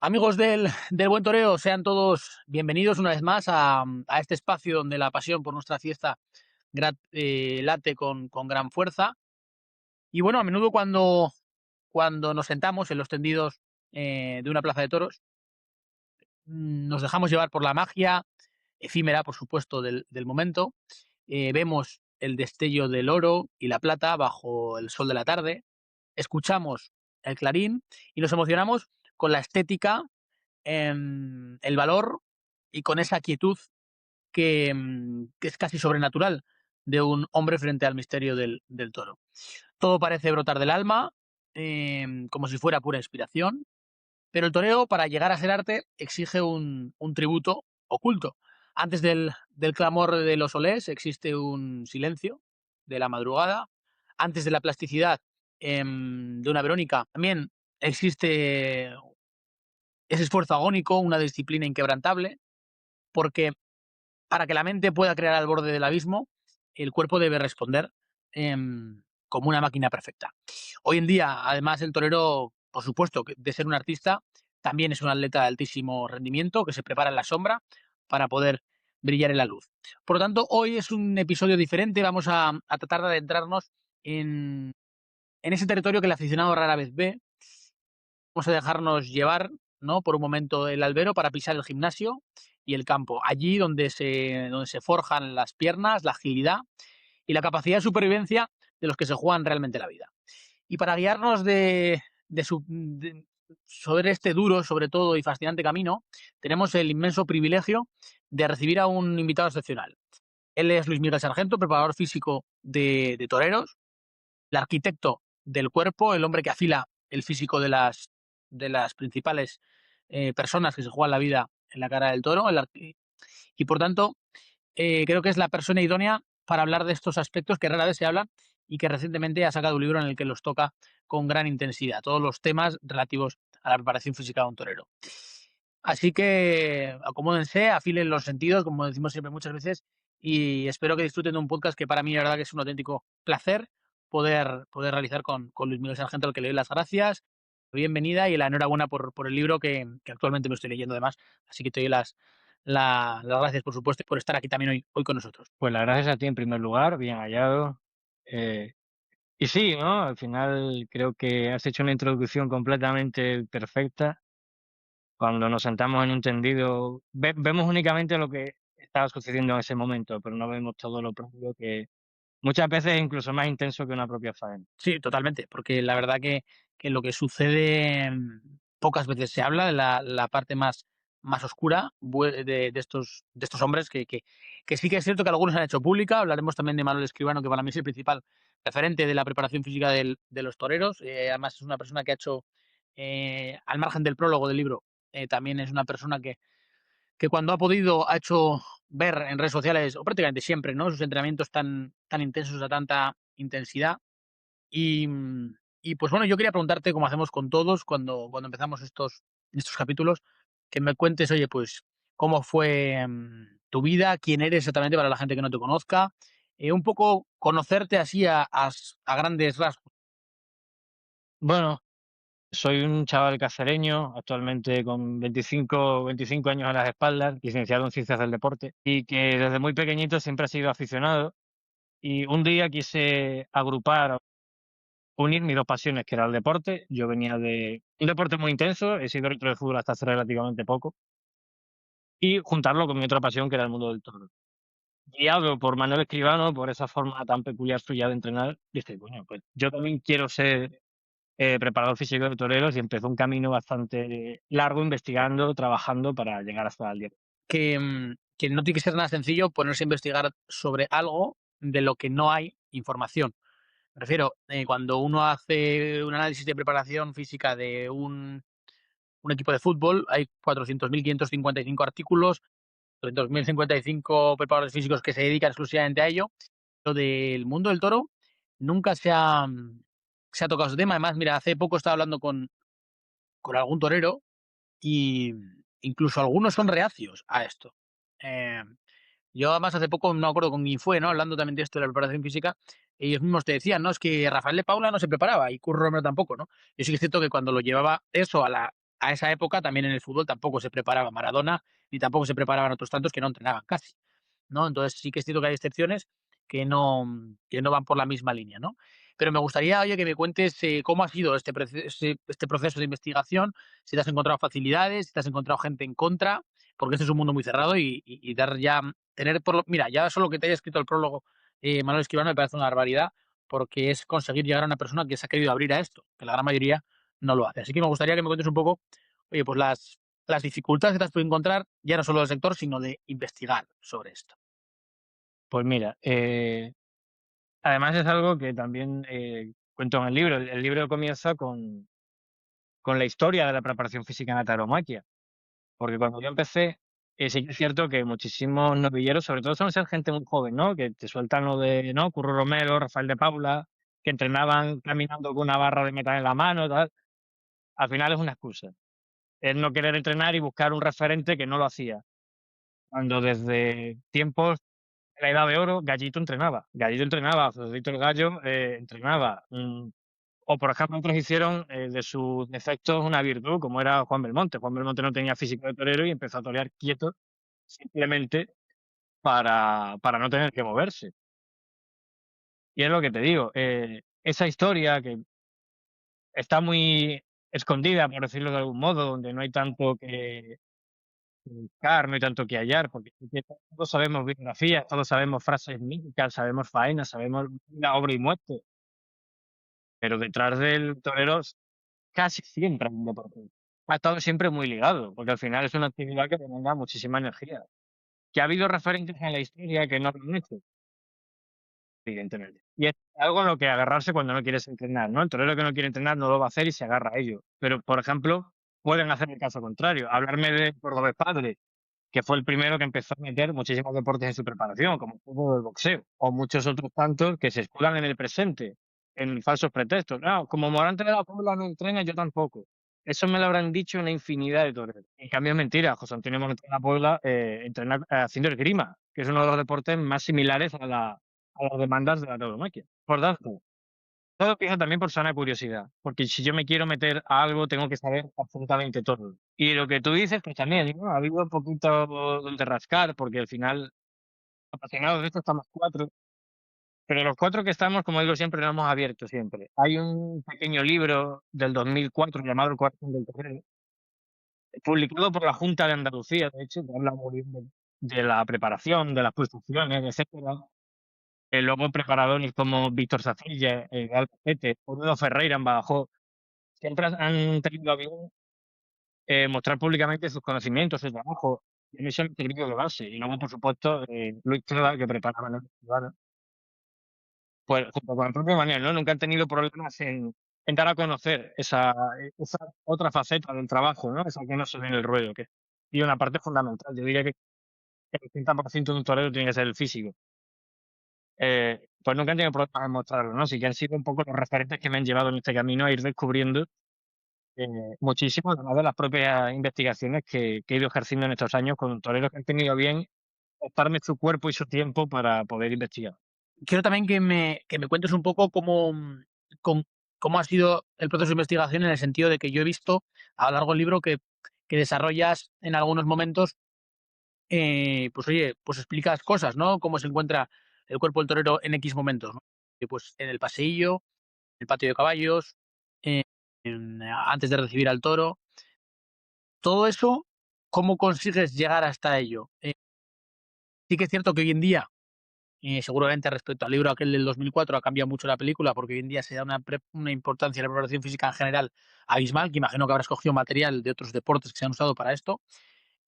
Amigos del Buen Toreo, sean todos bienvenidos una vez más a este espacio donde la pasión por nuestra fiesta late con gran fuerza. Y bueno, a menudo cuando nos sentamos en los tendidos de una plaza de toros, nos dejamos llevar por la magia efímera, por supuesto, del momento. Vemos el destello del oro y la plata bajo el sol de la tarde, escuchamos el clarín y nos emocionamos con la estética, el valor y con esa quietud que es casi sobrenatural de un hombre frente al misterio del toro. Todo parece brotar del alma, como si fuera pura inspiración, pero el toreo, para llegar a ser arte, exige un tributo oculto. Antes del clamor de los olés existe un silencio de la madrugada. Antes de la plasticidad de una Verónica también existe ese esfuerzo agónico, una disciplina inquebrantable, porque para que la mente pueda crear al borde del abismo, el cuerpo debe responder como una máquina perfecta. Hoy en día, además, el torero, por supuesto, que de ser un artista, también es un atleta de altísimo rendimiento que se prepara en la sombra para poder brillar en la luz. Por lo tanto, hoy es un episodio diferente. Vamos a tratar de adentrarnos en ese territorio que el aficionado rara vez ve. Vamos a dejarnos llevar, ¿no?, por un momento el albero para pisar el gimnasio y el campo, allí donde se forjan las piernas, la agilidad y la capacidad de supervivencia de los que se juegan realmente la vida. Y para guiarnos sobre este duro, sobre todo, y fascinante camino, tenemos el inmenso privilegio de recibir a un invitado excepcional. Él es Luis Miguel Sargento, preparador físico de toreros, el arquitecto del cuerpo, el hombre que afila el físico de las principales personas que se juegan la vida en la cara del toro, y por tanto creo que es la persona idónea para hablar de estos aspectos que rara vez se hablan y que recientemente ha sacado un libro en el que los toca con gran intensidad, todos los temas relativos a la preparación física de un torero. Así que acomódense, afilen los sentidos, como decimos siempre muchas veces, y espero que disfruten de un podcast que para mí la verdad que es un auténtico placer poder realizar con Luis Miguel Sargento, al que le doy las gracias, bienvenida y la enhorabuena por el libro que actualmente me estoy leyendo además. Así que te doy las gracias, por supuesto, por estar aquí también hoy con nosotros. Pues las gracias a ti en primer lugar, bien hallado. Eh, y sí, ¿no? Al final creo que has hecho una introducción completamente perfecta. Cuando nos sentamos en un tendido, vemos únicamente lo que estaba sucediendo en ese momento, pero no vemos todo lo propio que muchas veces es incluso más intenso que una propia faena. Sí, totalmente, porque la verdad que lo que sucede pocas veces se habla de la parte más oscura de estos hombres que sí que es cierto que algunos han hecho pública. Hablaremos también de Manuel Escribano, que para mí es el principal referente de la preparación física de los toreros. Además es una persona que ha hecho, al margen del prólogo del libro, también es una persona que cuando ha podido ha hecho ver en redes sociales, o prácticamente siempre, ¿no?, sus entrenamientos tan intensos, a tanta intensidad. Y pues bueno, yo quería preguntarte, como hacemos con todos cuando empezamos estos capítulos, que me cuentes, oye, pues, cómo fue tu vida, quién eres exactamente para la gente que no te conozca, un poco conocerte así a grandes rasgos. Bueno, soy un chaval cacereño, actualmente con 25 años a las espaldas, licenciado en Ciencias del Deporte, y que desde muy pequeñito siempre ha sido aficionado. Y un día quise agrupar, unir mis 2 pasiones, que era el deporte. Yo venía de un deporte muy intenso, he sido árbitro de fútbol hasta hace relativamente poco, y juntarlo con mi otra pasión, que era el mundo del toro. Guiado por Manuel Escribano, por esa forma tan peculiar suya de entrenar, dije: "Coño, pues yo también quiero ser, preparador físico de toreros", y empezó un camino bastante largo investigando, trabajando para llegar hasta el día. Que no tiene que ser nada sencillo ponerse a investigar sobre algo de lo que no hay información. Me refiero, cuando uno hace un análisis de preparación física de un equipo de fútbol, hay 400.555 artículos, 2.055 preparadores físicos que se dedican exclusivamente a ello. Lo del mundo del toro nunca se ha tocado ese tema. Además, mira, hace poco estaba hablando con algún torero y incluso algunos son reacios a esto. Eh, yo además hace poco, no me acuerdo con quién fue, ¿no?, hablando también de esto de la preparación física, ellos mismos te decían, ¿no?, es que Rafael de Paula no se preparaba y Curro Romero tampoco, ¿no? Yo sí que es cierto que cuando lo llevaba eso a esa época también en el fútbol tampoco se preparaba Maradona, ni tampoco se preparaban otros tantos que no entrenaban casi, ¿no? Entonces sí que es cierto que hay excepciones que no van por la misma línea, ¿no? Pero me gustaría, oye, que me cuentes cómo ha sido este proceso de investigación, si te has encontrado facilidades, si te has encontrado gente en contra, porque este es un mundo muy cerrado y dar ya, tener por lo, mira, ya solo que te haya escrito el prólogo Manuel Escribano me parece una barbaridad, porque es conseguir llegar a una persona que se ha querido abrir a esto, que la gran mayoría no lo hace. Así que me gustaría que me cuentes un poco, oye, pues las dificultades que te has podido encontrar, ya no solo del sector, sino de investigar sobre esto. Pues mira, además es algo que también cuento en el libro. El libro comienza con la historia de la preparación física en la tauromaquia, porque cuando yo empecé, sí que es cierto que muchísimos novilleros, sobre todo suelen ser gente muy joven, ¿no? Que te sueltan lo de, ¿no? Curro Romero, Rafael de Paula, que entrenaban caminando con una barra de metal en la mano, tal. Al final es una excusa. Es no querer entrenar y buscar un referente que no lo hacía. Cuando desde tiempos de la edad de oro, Gallito entrenaba, Federico el Gallo entrenaba. O, por ejemplo, otros hicieron de sus defectos una virtud, como era Juan Belmonte. Juan Belmonte no tenía físico de torero y empezó a torear quieto simplemente para no tener que moverse. Y es lo que te digo, esa historia que está muy escondida, por decirlo de algún modo, donde no hay tanto que buscar, no hay tanto que hallar, porque sí que todos sabemos biografías, todos sabemos frases míticas, sabemos faenas, sabemos la obra y muerte, pero detrás del torero casi siempre hay un deporte. Ha estado siempre muy ligado, porque al final es una actividad que demanda muchísima energía. ¿Que ha habido referentes en la historia que no lo han hecho? Evidentemente. Y es algo en lo que agarrarse cuando no quieres entrenar, ¿no? El torero que no quiere entrenar no lo va a hacer y se agarra a ello. Pero, por ejemplo, pueden hacer el caso contrario. Hablarme de Cordobés Padre, que fue el primero que empezó a meter muchísimos deportes en su preparación, como el fútbol o el boxeo, o muchos otros tantos que se escudan en el presente, en falsos pretextos. No, como Morante de la Puebla no entrena, yo tampoco. Eso me lo habrán dicho una infinidad de toreros. En cambio, es mentira. José Antonio Morante de la Puebla entrena haciendo esgrima, que es uno de los deportes más similares a las demandas de la tauromaquia. Por tanto, todo empieza también por sana curiosidad, porque si yo me quiero meter a algo, tengo que saber absolutamente todo. Y lo que tú dices, pues también, ¿no? Ha habido un poquito donde rascar, porque al final, apasionados de esto estamos cuatro, pero los cuatro que estamos, como digo siempre, lo hemos abierto siempre. Hay un pequeño libro del 2004 llamado El Corazón del Torero, publicado por la Junta de Andalucía, de hecho, que habla muy bien de la preparación, de las posiciones, etcétera. Luego preparadores como Víctor Sacilla, Albacete, o Nuno Ferreira en Badajoz, siempre han tenido a bien mostrar públicamente sus conocimientos, su trabajo, y en eso han servido de base. Y luego, por supuesto, Luis Trueba, que preparaba Manuel Escribano, pues junto con el propio Manuel, ¿no? Nunca han tenido problemas en dar a conocer esa otra faceta del trabajo, ¿no? Esa que no se ve en el ruedo, que y una parte fundamental. Yo diría que el 80% de un torero tiene que ser el físico. Pues nunca han tenido problemas en mostrarlo, ¿no? Sí que han sido un poco los referentes que me han llevado en este camino a ir descubriendo eh, muchísimo, además de las propias investigaciones que he ido ejerciendo en estos años con toreros que han tenido bien darme su cuerpo y su tiempo para poder investigar. Quiero también que me cuentes un poco cómo, con- cómo ha sido el proceso de investigación en el sentido de que yo he visto a lo largo del libro que desarrollas en algunos momentos, pues oye, pues explicas cosas, ¿no? Cómo se encuentra el cuerpo del torero en X momentos, ¿no? Pues en el paseillo, el patio de caballos, eh, antes de recibir al toro. Todo eso, ¿cómo consigues llegar hasta ello? Sí que es cierto que hoy en día, seguramente respecto al libro aquel del 2004 ha cambiado mucho la película, porque hoy en día se da una importancia a la preparación física en general abismal, que imagino que habrás cogido material de otros deportes que se han usado para esto,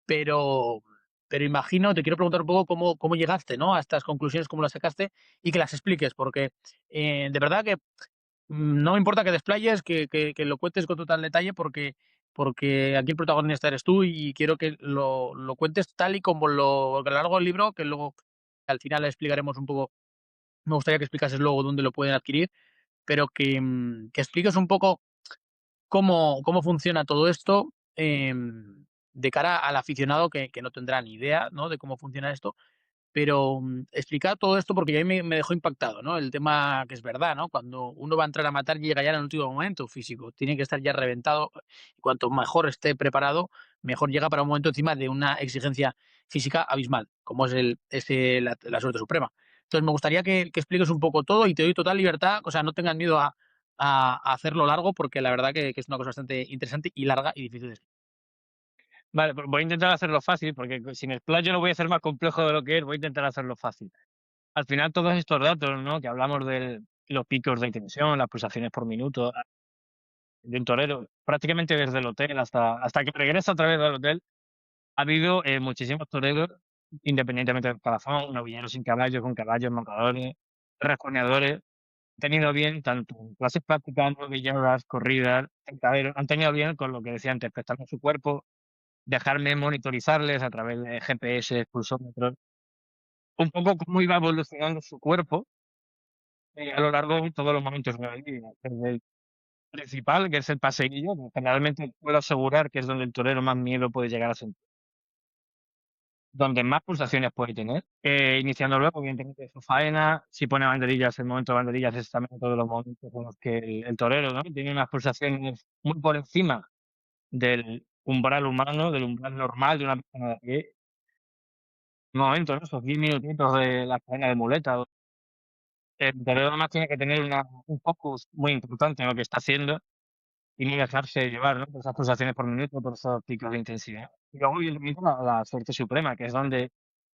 pero imagino, te quiero preguntar un poco cómo llegaste, ¿no?, a estas conclusiones, cómo las sacaste y que las expliques, porque, de verdad que no me importa que desplayes, que lo cuentes con total detalle, porque aquí el protagonista eres tú y quiero que lo cuentes tal y como a lo largo del libro, que luego al final explicaremos un poco. Me gustaría que explicases luego dónde lo pueden adquirir, pero que expliques un poco cómo funciona todo esto, de cara al aficionado que no tendrá ni idea, ¿no?, de cómo funciona esto, Pero, explicar todo esto porque a mí me dejó impactado, ¿no? El tema que es verdad, ¿no? Cuando uno va a entrar a matar llega ya en el último momento físico, tiene que estar ya reventado, y cuanto mejor esté preparado, mejor llega para un momento encima de una exigencia física abismal, como es la suerte suprema. Entonces me gustaría que expliques un poco todo y te doy total libertad, o sea, no tengas miedo a hacerlo largo porque la verdad que es una cosa bastante interesante y larga y difícil de explicar. Vale, pues voy a intentar hacerlo fácil, porque si me explayo lo voy a hacer más complejo de lo que es, voy a intentar hacerlo fácil. Al final, todos estos datos, ¿no? Que hablamos de los picos de tensión, las pulsaciones por minuto de un torero, prácticamente desde el hotel hasta que regresa otra vez al hotel, ha habido muchísimos toreros, independientemente del corazón, novilleros sin caballos, con caballos, montadores, rasconeadores, han tenido bien tanto en clases prácticas, novilleras, corridas, encaderos, han tenido bien con lo que decía antes, prestarme su cuerpo, dejarme monitorizarles a través de GPS, pulsómetros, un poco cómo iba evolucionando su cuerpo a lo largo de todos los momentos de la vida, desde el principal, que es el paseillo, que generalmente puedo asegurar que es donde el torero más miedo puede llegar a sentir, donde más pulsaciones puede tener, iniciando luego, evidentemente, su faena, si pone banderillas, el momento de banderillas es también todos los momentos en los que el torero, ¿no? Tiene unas pulsaciones muy por encima del umbral humano, del umbral normal de una persona de a pie. Momentos, ¿no? Esos 10 minutitos de la faena de muleta. El torero además tiene que tener un focus muy importante en lo que está haciendo y no dejarse llevar, ¿no? Por esas pulsaciones por minuto, por esos picos de intensidad. Y luego viene mismo la suerte suprema, que es donde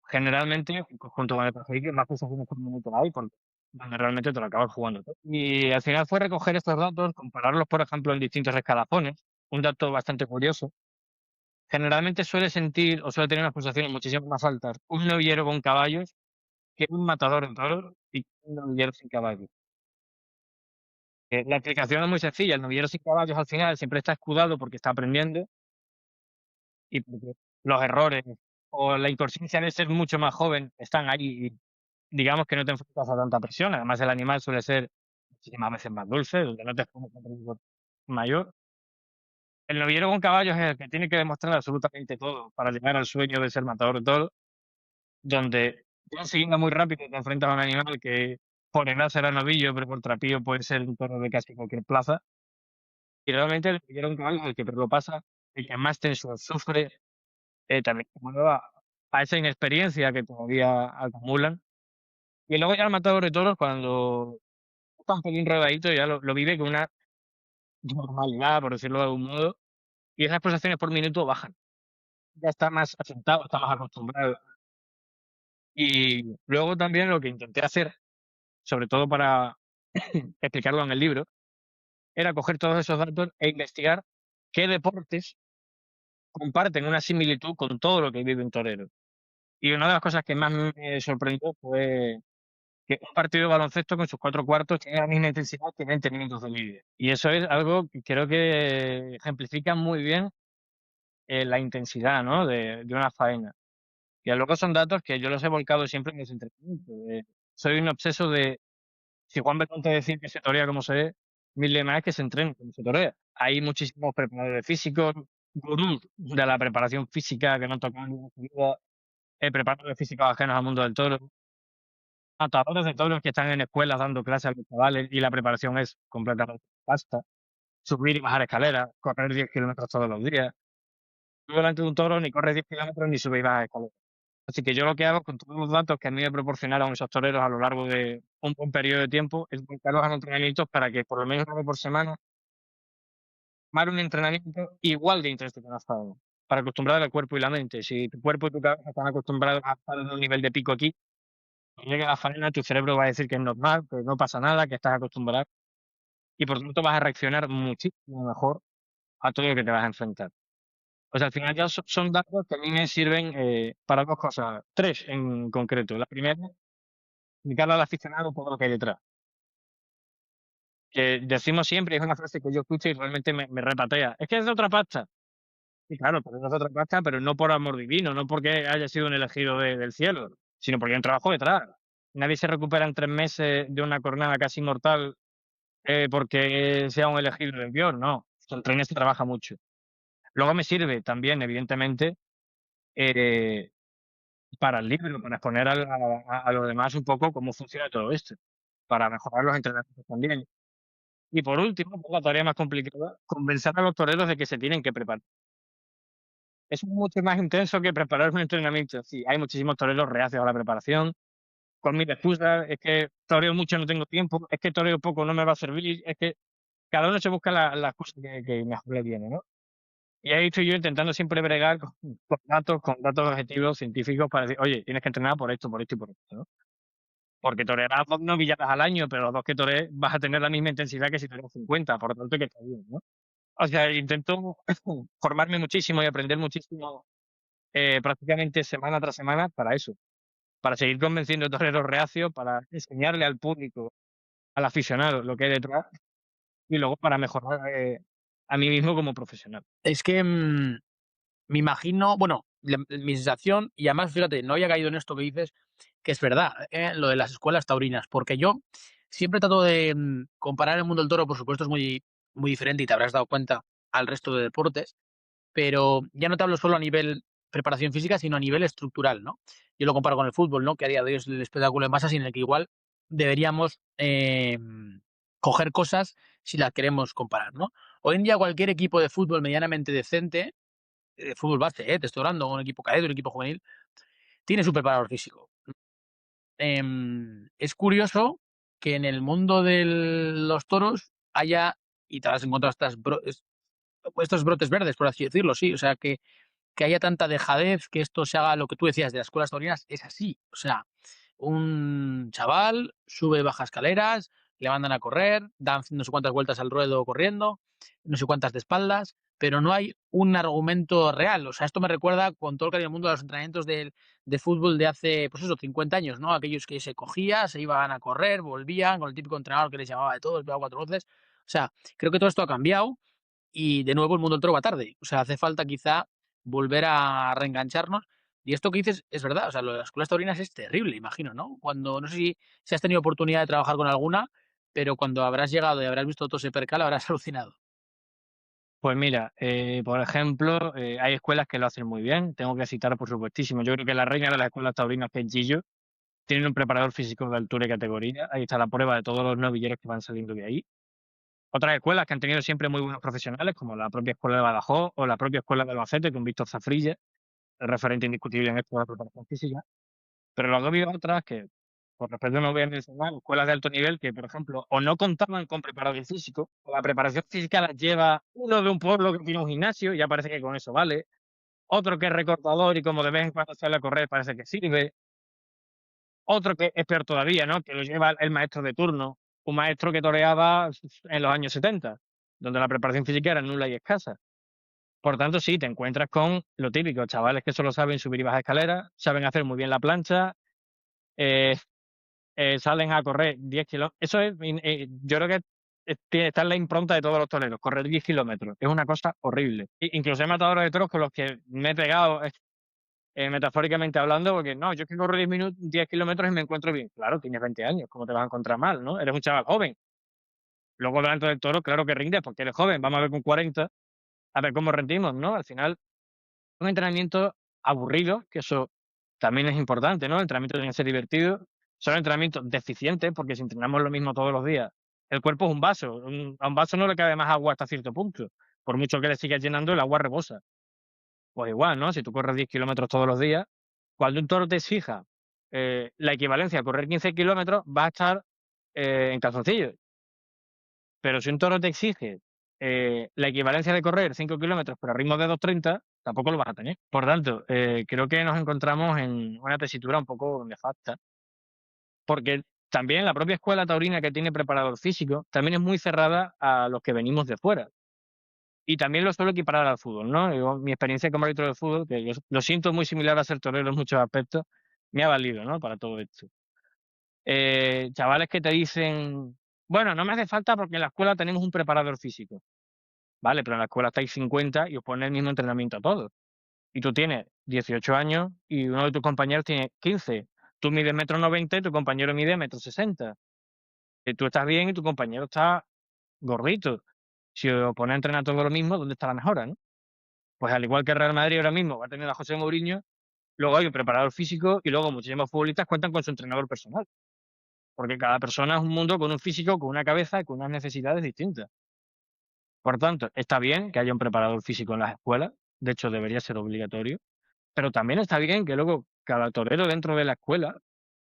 generalmente, junto con el perjuicio, más pulsaciones por minuto hay, porque donde realmente te lo acabas jugando todo. Y al final fue recoger estos datos, compararlos, por ejemplo, en distintos escalafones. Un dato bastante curioso. Generalmente suele sentir o suele tener unas pulsaciones muchísimo más altas un novillero con caballos que un matador en toros y un novillero sin caballos. La explicación es muy sencilla, el novillero sin caballos al final siempre está escudado porque está aprendiendo y porque los errores o la inconsciencia de ser mucho más joven están ahí y digamos que no te enfrentas a tanta presión. Además, el animal suele ser muchísimas veces más dulce, donde no te expones a un riesgo mayor. El novillero con caballos es el que tiene que demostrar absolutamente todo para llegar al sueño de ser matador de toros, donde consiguiendo muy rápido te enfrentas a un animal que por edad será novillo, pero por trapío puede ser un toro de casi cualquier plaza. Y realmente el novillero con caballos es el que peor lo pasa, el que más tensión sufre, también sumado a esa inexperiencia que todavía acumulan. Y luego ya el matador de toros, cuando está un pelín rodadito, ya lo vive con una normalidad, por decirlo de algún modo, y esas pulsaciones por minuto bajan. Ya está más asentado, está más acostumbrado. Y luego también lo que intenté hacer, sobre todo para explicarlo en el libro, era coger todos esos datos e investigar qué deportes comparten una similitud con todo lo que vive un torero. Y una de las cosas que más me sorprendió fue que un partido de baloncesto con sus 4 cuartos tiene la misma intensidad que 20 minutos de vídeo. Y eso es algo que creo que ejemplifica muy bien, la intensidad, ¿no? De una faena. Y luego son datos que yo los he volcado siempre en los entrenamientos. Soy un obseso de, si Juan Belmonte te decir que se torea como se ve, mi lema es que se entrene como se torea. Hay muchísimos preparadores físicos, gurús de la preparación física que no tocan en su vida, preparadores físicos ajenos al mundo del toro, matadores de toros que están en escuelas dando clases a los chavales y la preparación es completamente basta. Subir y bajar escaleras, correr 10 kilómetros todos los días. Tú delante de un toro ni corres 10 kilómetros ni subes y bajas escaleras. Así que yo lo que hago con todos los datos que a mí me proporcionaron esos toreros a lo largo de un buen periodo de tiempo es volcarlos a entrenamientos para que por lo menos una vez por semana tomar un entrenamiento igual de intenso que no hasta ahora, para acostumbrar al cuerpo y la mente. Si tu cuerpo y tu cabeza están acostumbrados a estar en un nivel de pico aquí, cuando llegue la faena, tu cerebro va a decir que es normal, que no pasa nada, que estás acostumbrado y por tanto vas a reaccionar muchísimo mejor a todo lo que te vas a enfrentar. O sea, al final ya son datos que a mí me sirven para 2 cosas, 3 en concreto. La primera, explicarle al aficionado todo lo que hay detrás. Que decimos siempre, es una frase que yo escucho y realmente me repatea. Es que es de otra pasta. Y claro, pero es de otra pasta, pero no por amor divino, no porque haya sido un elegido del cielo, sino porque hay un trabajo detrás. Nadie se recupera en 3 meses de una jornada casi mortal, porque sea un elegido de Dios, no. El tren se trabaja mucho. Luego me sirve también, evidentemente, eh, para el libro, para exponer a los demás un poco cómo funciona todo esto, para mejorar los entrenamientos también. Y por último, pues, la tarea más complicada, convencer a los toreros de que se tienen que preparar. Es mucho más intenso que preparar un entrenamiento. Sí, hay muchísimos toreros reacios a la preparación, con mil excusas, es que toreo mucho, no tengo tiempo, es que toreo poco, no me va a servir, es que cada uno se busca la excusa que mejor le viene, ¿no? Y ahí estoy yo intentando siempre bregar con datos objetivos científicos para decir: "Oye, tienes que entrenar por esto y por esto", ¿no? Porque torearás 2 novilladas al año, pero los 2 que torees vas a tener la misma intensidad que si toreas 50, por lo tanto que está bien, ¿no? O sea, intento formarme muchísimo y aprender muchísimo, prácticamente semana tras semana para eso, para seguir convenciendo toreros reacios, para enseñarle al público, al aficionado lo que hay detrás y luego para mejorar, a mí mismo como profesional. Es que, me imagino, bueno, mi sensación, y además, fíjate, no había caído en esto que dices, que es verdad, lo de las escuelas taurinas, porque yo siempre trato de comparar el mundo del toro, por supuesto, es muy, muy diferente y te habrás dado cuenta al resto de deportes, pero ya no te hablo solo a nivel preparación física, sino a nivel estructural, ¿no? Yo lo comparo con el fútbol, ¿no? Que a día de hoy es el espectáculo de masas y en el que igual deberíamos coger cosas si las queremos comparar, ¿no? Hoy en día cualquier equipo de fútbol medianamente decente, fútbol base, te estoy hablando, un equipo cadete, un equipo juvenil, tiene su preparador físico. Es curioso que en el mundo de los toros haya, y te vas a encontrar estos brotes verdes, por así decirlo, sí, o sea, que haya tanta dejadez, que esto se haga lo que tú decías de las escuelas taurinas, es así. O sea, un chaval sube, baja escaleras, le mandan a correr, dan no sé cuántas vueltas al ruedo corriendo, no sé cuántas de espaldas, pero no hay un argumento real. O sea, esto me recuerda con todo el cariño del mundo a los entrenamientos de fútbol de hace, pues eso, 50 años, ¿no? Aquellos que se cogía, se iban a correr, volvían con el típico entrenador que les llamaba de todo, les pegaba 4 veces. O sea, creo que todo esto ha cambiado y de nuevo el mundo del toro va tarde. O sea, hace falta quizá volver a reengancharnos. Y esto que dices es verdad, o sea, lo de las escuelas taurinas es terrible, imagino, ¿no? Cuando, no sé si has tenido oportunidad de trabajar con alguna, pero cuando habrás llegado y habrás visto todo ese percal, habrás alucinado. Pues mira, por ejemplo, hay escuelas que lo hacen muy bien, tengo que citar por supuestísimo, yo creo que la reina de las escuelas taurinas, que es Gillo, tiene un preparador físico de altura y categoría, ahí está la prueba de todos los novilleros que van saliendo de ahí. Otras escuelas que han tenido siempre muy buenos profesionales, como la propia escuela de Badajoz o la propia escuela de Albacete, con Víctor Zafrilla, el referente indiscutible en esto de la preparación física. Pero luego ha habido otras que, por respeto no voy a mencionar, escuelas de alto nivel que, por ejemplo, o no contaban con preparador físico, o la preparación física las lleva uno de un pueblo que tiene un gimnasio y ya parece que con eso vale, otro que es recortador y como de vez en cuando sale a correr parece que sirve, otro que es peor todavía, ¿no? Que lo lleva el maestro de turno, un maestro que toreaba en los años 70, donde la preparación física era nula y escasa. Por tanto, sí, te encuentras con lo típico, chavales que solo saben subir y bajar escaleras, saben hacer muy bien la plancha, eh, salen a correr 10 kilómetros. Eso es, yo creo que está en la impronta de todos los toreros, correr 10 kilómetros. Es una cosa horrible. Incluso hay matadores de toros con los que me he pegado, metafóricamente hablando, porque no, yo es que corro 10 kilómetros y me encuentro bien. Claro, tienes 20 años, ¿cómo te vas a encontrar mal, no? Eres un chaval joven. Luego delante del toro, claro que rindes porque eres joven. Vamos a ver con 40, a ver cómo rendimos, ¿no? Al final, un entrenamiento aburrido, que eso también es importante, ¿no? El entrenamiento tiene que ser divertido. Son entrenamientos deficientes, porque si entrenamos lo mismo todos los días, el cuerpo es un vaso. A un vaso no le cabe más agua hasta cierto punto. Por mucho que le sigas llenando, el agua rebosa. Pues igual, ¿no? Si tú corres 10 kilómetros todos los días, cuando un toro te exija la equivalencia a correr 15 kilómetros, vas a estar en calzoncillos. Pero si un toro te exige la equivalencia de correr 5 kilómetros, pero a ritmo de 2:30, tampoco lo vas a tener. Por tanto, creo que nos encontramos en una tesitura un poco nefasta, porque también la propia escuela taurina que tiene preparador físico también es muy cerrada a los que venimos de fuera. Y también lo suelo equiparar al fútbol, ¿no? Yo, mi experiencia como árbitro de fútbol, que yo lo siento muy similar a ser torero en muchos aspectos, me ha valido, ¿no? Para todo esto. Chavales que te dicen, bueno, no me hace falta porque en la escuela tenemos un preparador físico. Vale, pero en la escuela estáis 50 y os ponen el mismo entrenamiento a todos. Y tú tienes 18 años y uno de tus compañeros tiene 15. Tú mides 1,90 m y tu compañero mide 1,60 m. Tú estás bien y tu compañero está gordito. Si os pones a entrenar todo lo mismo, ¿dónde está la mejora, no? Pues al igual que el Real Madrid ahora mismo va a tener a José Mourinho, Luego hay un preparador físico y luego muchísimos futbolistas cuentan con su entrenador personal, porque cada persona es un mundo con un físico, con una cabeza y con unas necesidades distintas. Por tanto, está bien que haya un preparador físico en las escuelas, de hecho debería ser obligatorio, pero también está bien que luego cada torero dentro de la escuela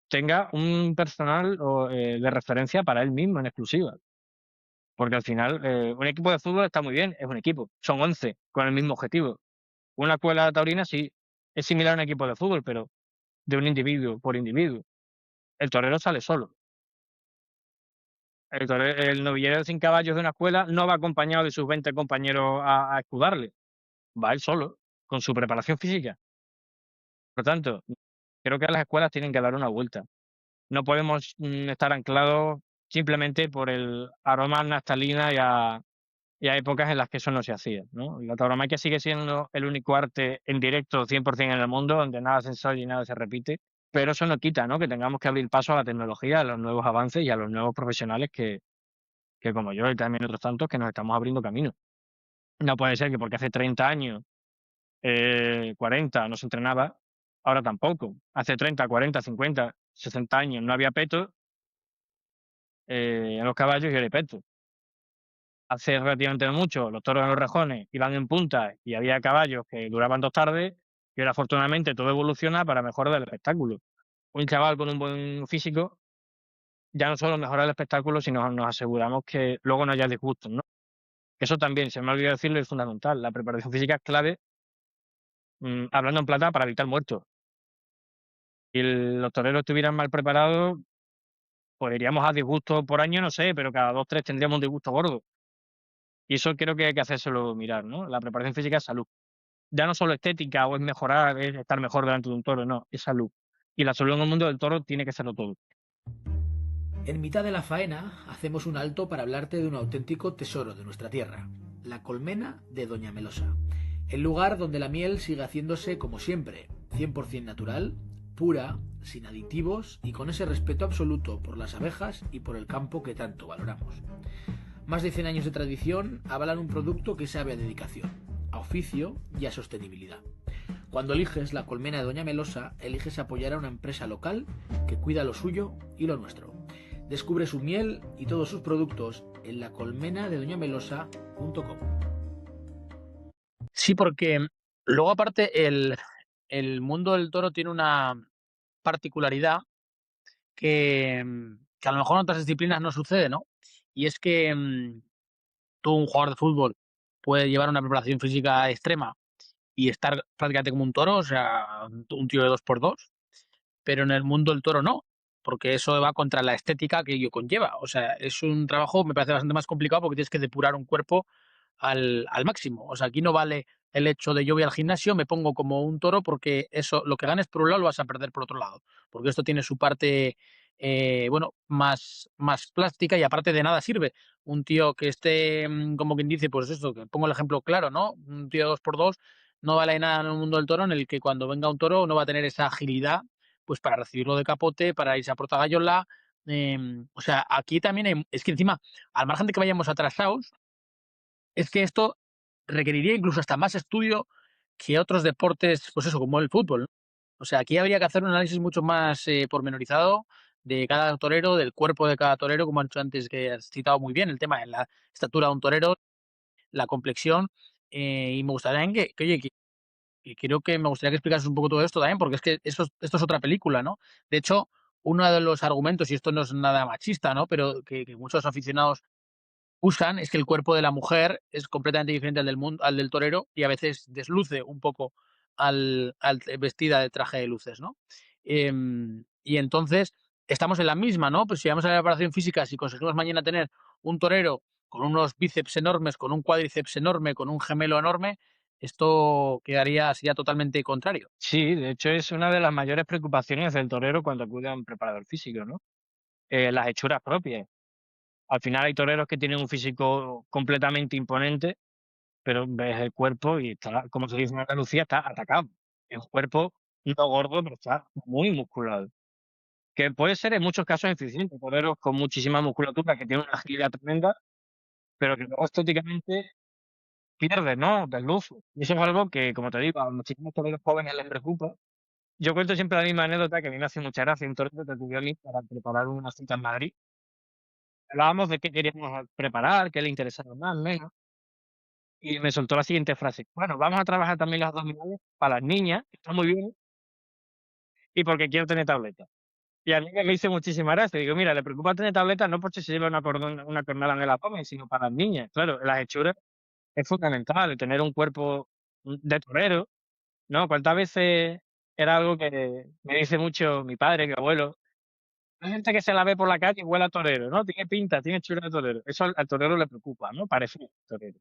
tenga un personal de referencia para él mismo en exclusiva. Porque al final, un equipo de fútbol está muy bien, es un equipo, son 11 con el mismo objetivo. Una escuela taurina sí es similar a un equipo de fútbol, pero de un individuo por individuo. El torero sale solo. El novillero sin caballos de una escuela no va acompañado de sus 20 compañeros a escudarle, va él solo, con su preparación física. Por tanto, creo que las escuelas tienen que dar una vuelta. No podemos estar anclados simplemente por el aroma a naftalina y a épocas en las que eso no se hacía, ¿no? La tauromaquia sigue siendo el único arte en directo 100% en el mundo, donde nada se ensaya y nada se repite, pero eso no quita, ¿no?, que tengamos que abrir paso a la tecnología, a los nuevos avances y a los nuevos profesionales que como yo y también otros tantos, que nos estamos abriendo camino. No puede ser que porque hace 30 años, 40 no se entrenaba, ahora tampoco. Hace 30, 40, 50, 60 años no había peto, en los caballos y ahora hay peto. Hace relativamente no mucho, los toros en los rejones iban en punta y había caballos que duraban 2 tardes, y ahora afortunadamente todo evoluciona para mejorar el espectáculo. Un chaval con un buen físico ya no solo mejora el espectáculo, sino nos aseguramos que luego no haya disgustos, ¿no? Eso también, se me ha olvidado decirlo, es fundamental. La preparación física es clave, hablando en plata, para evitar muertos. Si los toreros estuvieran mal preparados, pues iríamos a disgusto por año, no sé, pero cada 2 3 tendríamos un disgusto gordo. Y eso creo que hay que hacérselo mirar, ¿no? La preparación física es salud. Ya no solo estética o es mejorar, es estar mejor delante de un toro, no, es salud. Y la salud en el mundo del toro tiene que serlo todo. En mitad de la faena hacemos un alto para hablarte de un auténtico tesoro de nuestra tierra, la colmena de Doña Melosa. El lugar donde la miel sigue haciéndose como siempre, 100% natural, pura, sin aditivos y con ese respeto absoluto por las abejas y por el campo que tanto valoramos. Más de 100 años de tradición avalan un producto que sabe a dedicación, a oficio y a sostenibilidad. Cuando eliges la colmena de Doña Melosa, eliges apoyar a una empresa local que cuida lo suyo y lo nuestro. Descubre su miel y todos sus productos en lacolmenadedoñamelosa.com. Sí, porque luego aparte el mundo del toro tiene una particularidad que a lo mejor en otras disciplinas no sucede, ¿no? Y es que tú, un jugador de fútbol, puede llevar una preparación física extrema y estar prácticamente como un toro, o sea, un tío de 2 por 2, pero en el mundo del toro no, porque eso va contra la estética que ello conlleva. O sea, es un trabajo, me parece bastante más complicado porque tienes que depurar un cuerpo al máximo. O sea, aquí no vale el hecho de yo voy al gimnasio, me pongo como un toro, porque eso, lo que ganes por un lado lo vas a perder por otro lado. Porque esto tiene su parte, bueno, más plástica y aparte de nada sirve. Un tío que esté, como quien dice, pues eso, que pongo el ejemplo claro, ¿no? Un tío 2 por 2 no vale nada en el mundo del toro en el que cuando venga un toro no va a tener esa agilidad pues para recibirlo de capote, para irse a Portagayola. O sea, aquí también es que encima, al margen de que vayamos atrasados, es que esto requeriría incluso hasta más estudio que otros deportes, pues eso, como el fútbol, ¿no? O sea, aquí habría que hacer un análisis mucho más pormenorizado de cada torero, del cuerpo de cada torero, como han dicho antes, que has citado muy bien el tema de la estatura de un torero, la complexión, y me gustaría también oye, y creo que me gustaría que explicases un poco todo esto también, porque es que esto es otra película, ¿no? De hecho, uno de los argumentos, y esto no es nada machista, ¿no? Pero que muchos aficionados usan es que el cuerpo de la mujer es completamente diferente al del torero y a veces desluce un poco al vestida de traje de luces, ¿no? Y entonces estamos en la misma, ¿no? Pues si vamos a la preparación física, si conseguimos mañana tener un torero con unos bíceps enormes, con un cuádriceps enorme, con un gemelo enorme, esto sería totalmente contrario. Sí, de hecho es una de las mayores preocupaciones del torero cuando acude a un preparador físico, ¿no? Las hechuras propias. Al final hay toreros que tienen un físico completamente imponente, pero ves el cuerpo y está, como se dice en Andalucía, está atacado. Es un cuerpo no gordo, pero está muy musculado. Que puede ser en muchos casos eficiente, toreros con muchísima musculatura que tienen una agilidad tremenda, pero que luego estéticamente pierden, ¿no? Desluce. Y eso es algo que, como te digo, a muchísimos toreros jóvenes les preocupa, Yo cuento siempre la misma anécdota que a mí me hace mucha gracia. Un torero que acudió a mí para preparar una cita en Madrid. Hablábamos de qué queríamos preparar, qué le interesaba más, menos, y me soltó la siguiente frase: "Bueno, vamos a trabajar también los abdominales para las niñas, que está muy bien, y porque quiero tener tableta". Y a mí me hizo muchísima gracia. Digo: "Mira, le preocupa tener tableta no porque se lleve una cornada en el abdomen, sino para las niñas". Claro, las hechuras es fundamental, tener un cuerpo, de torero, ¿no? ¿Cuántas veces era algo que me dice mucho mi padre, mi abuelo? Hay gente que se la ve por la calle y huele a torero, ¿no? Tiene pinta, tiene hechura de torero. Eso al torero le preocupa, ¿no? Parece torero.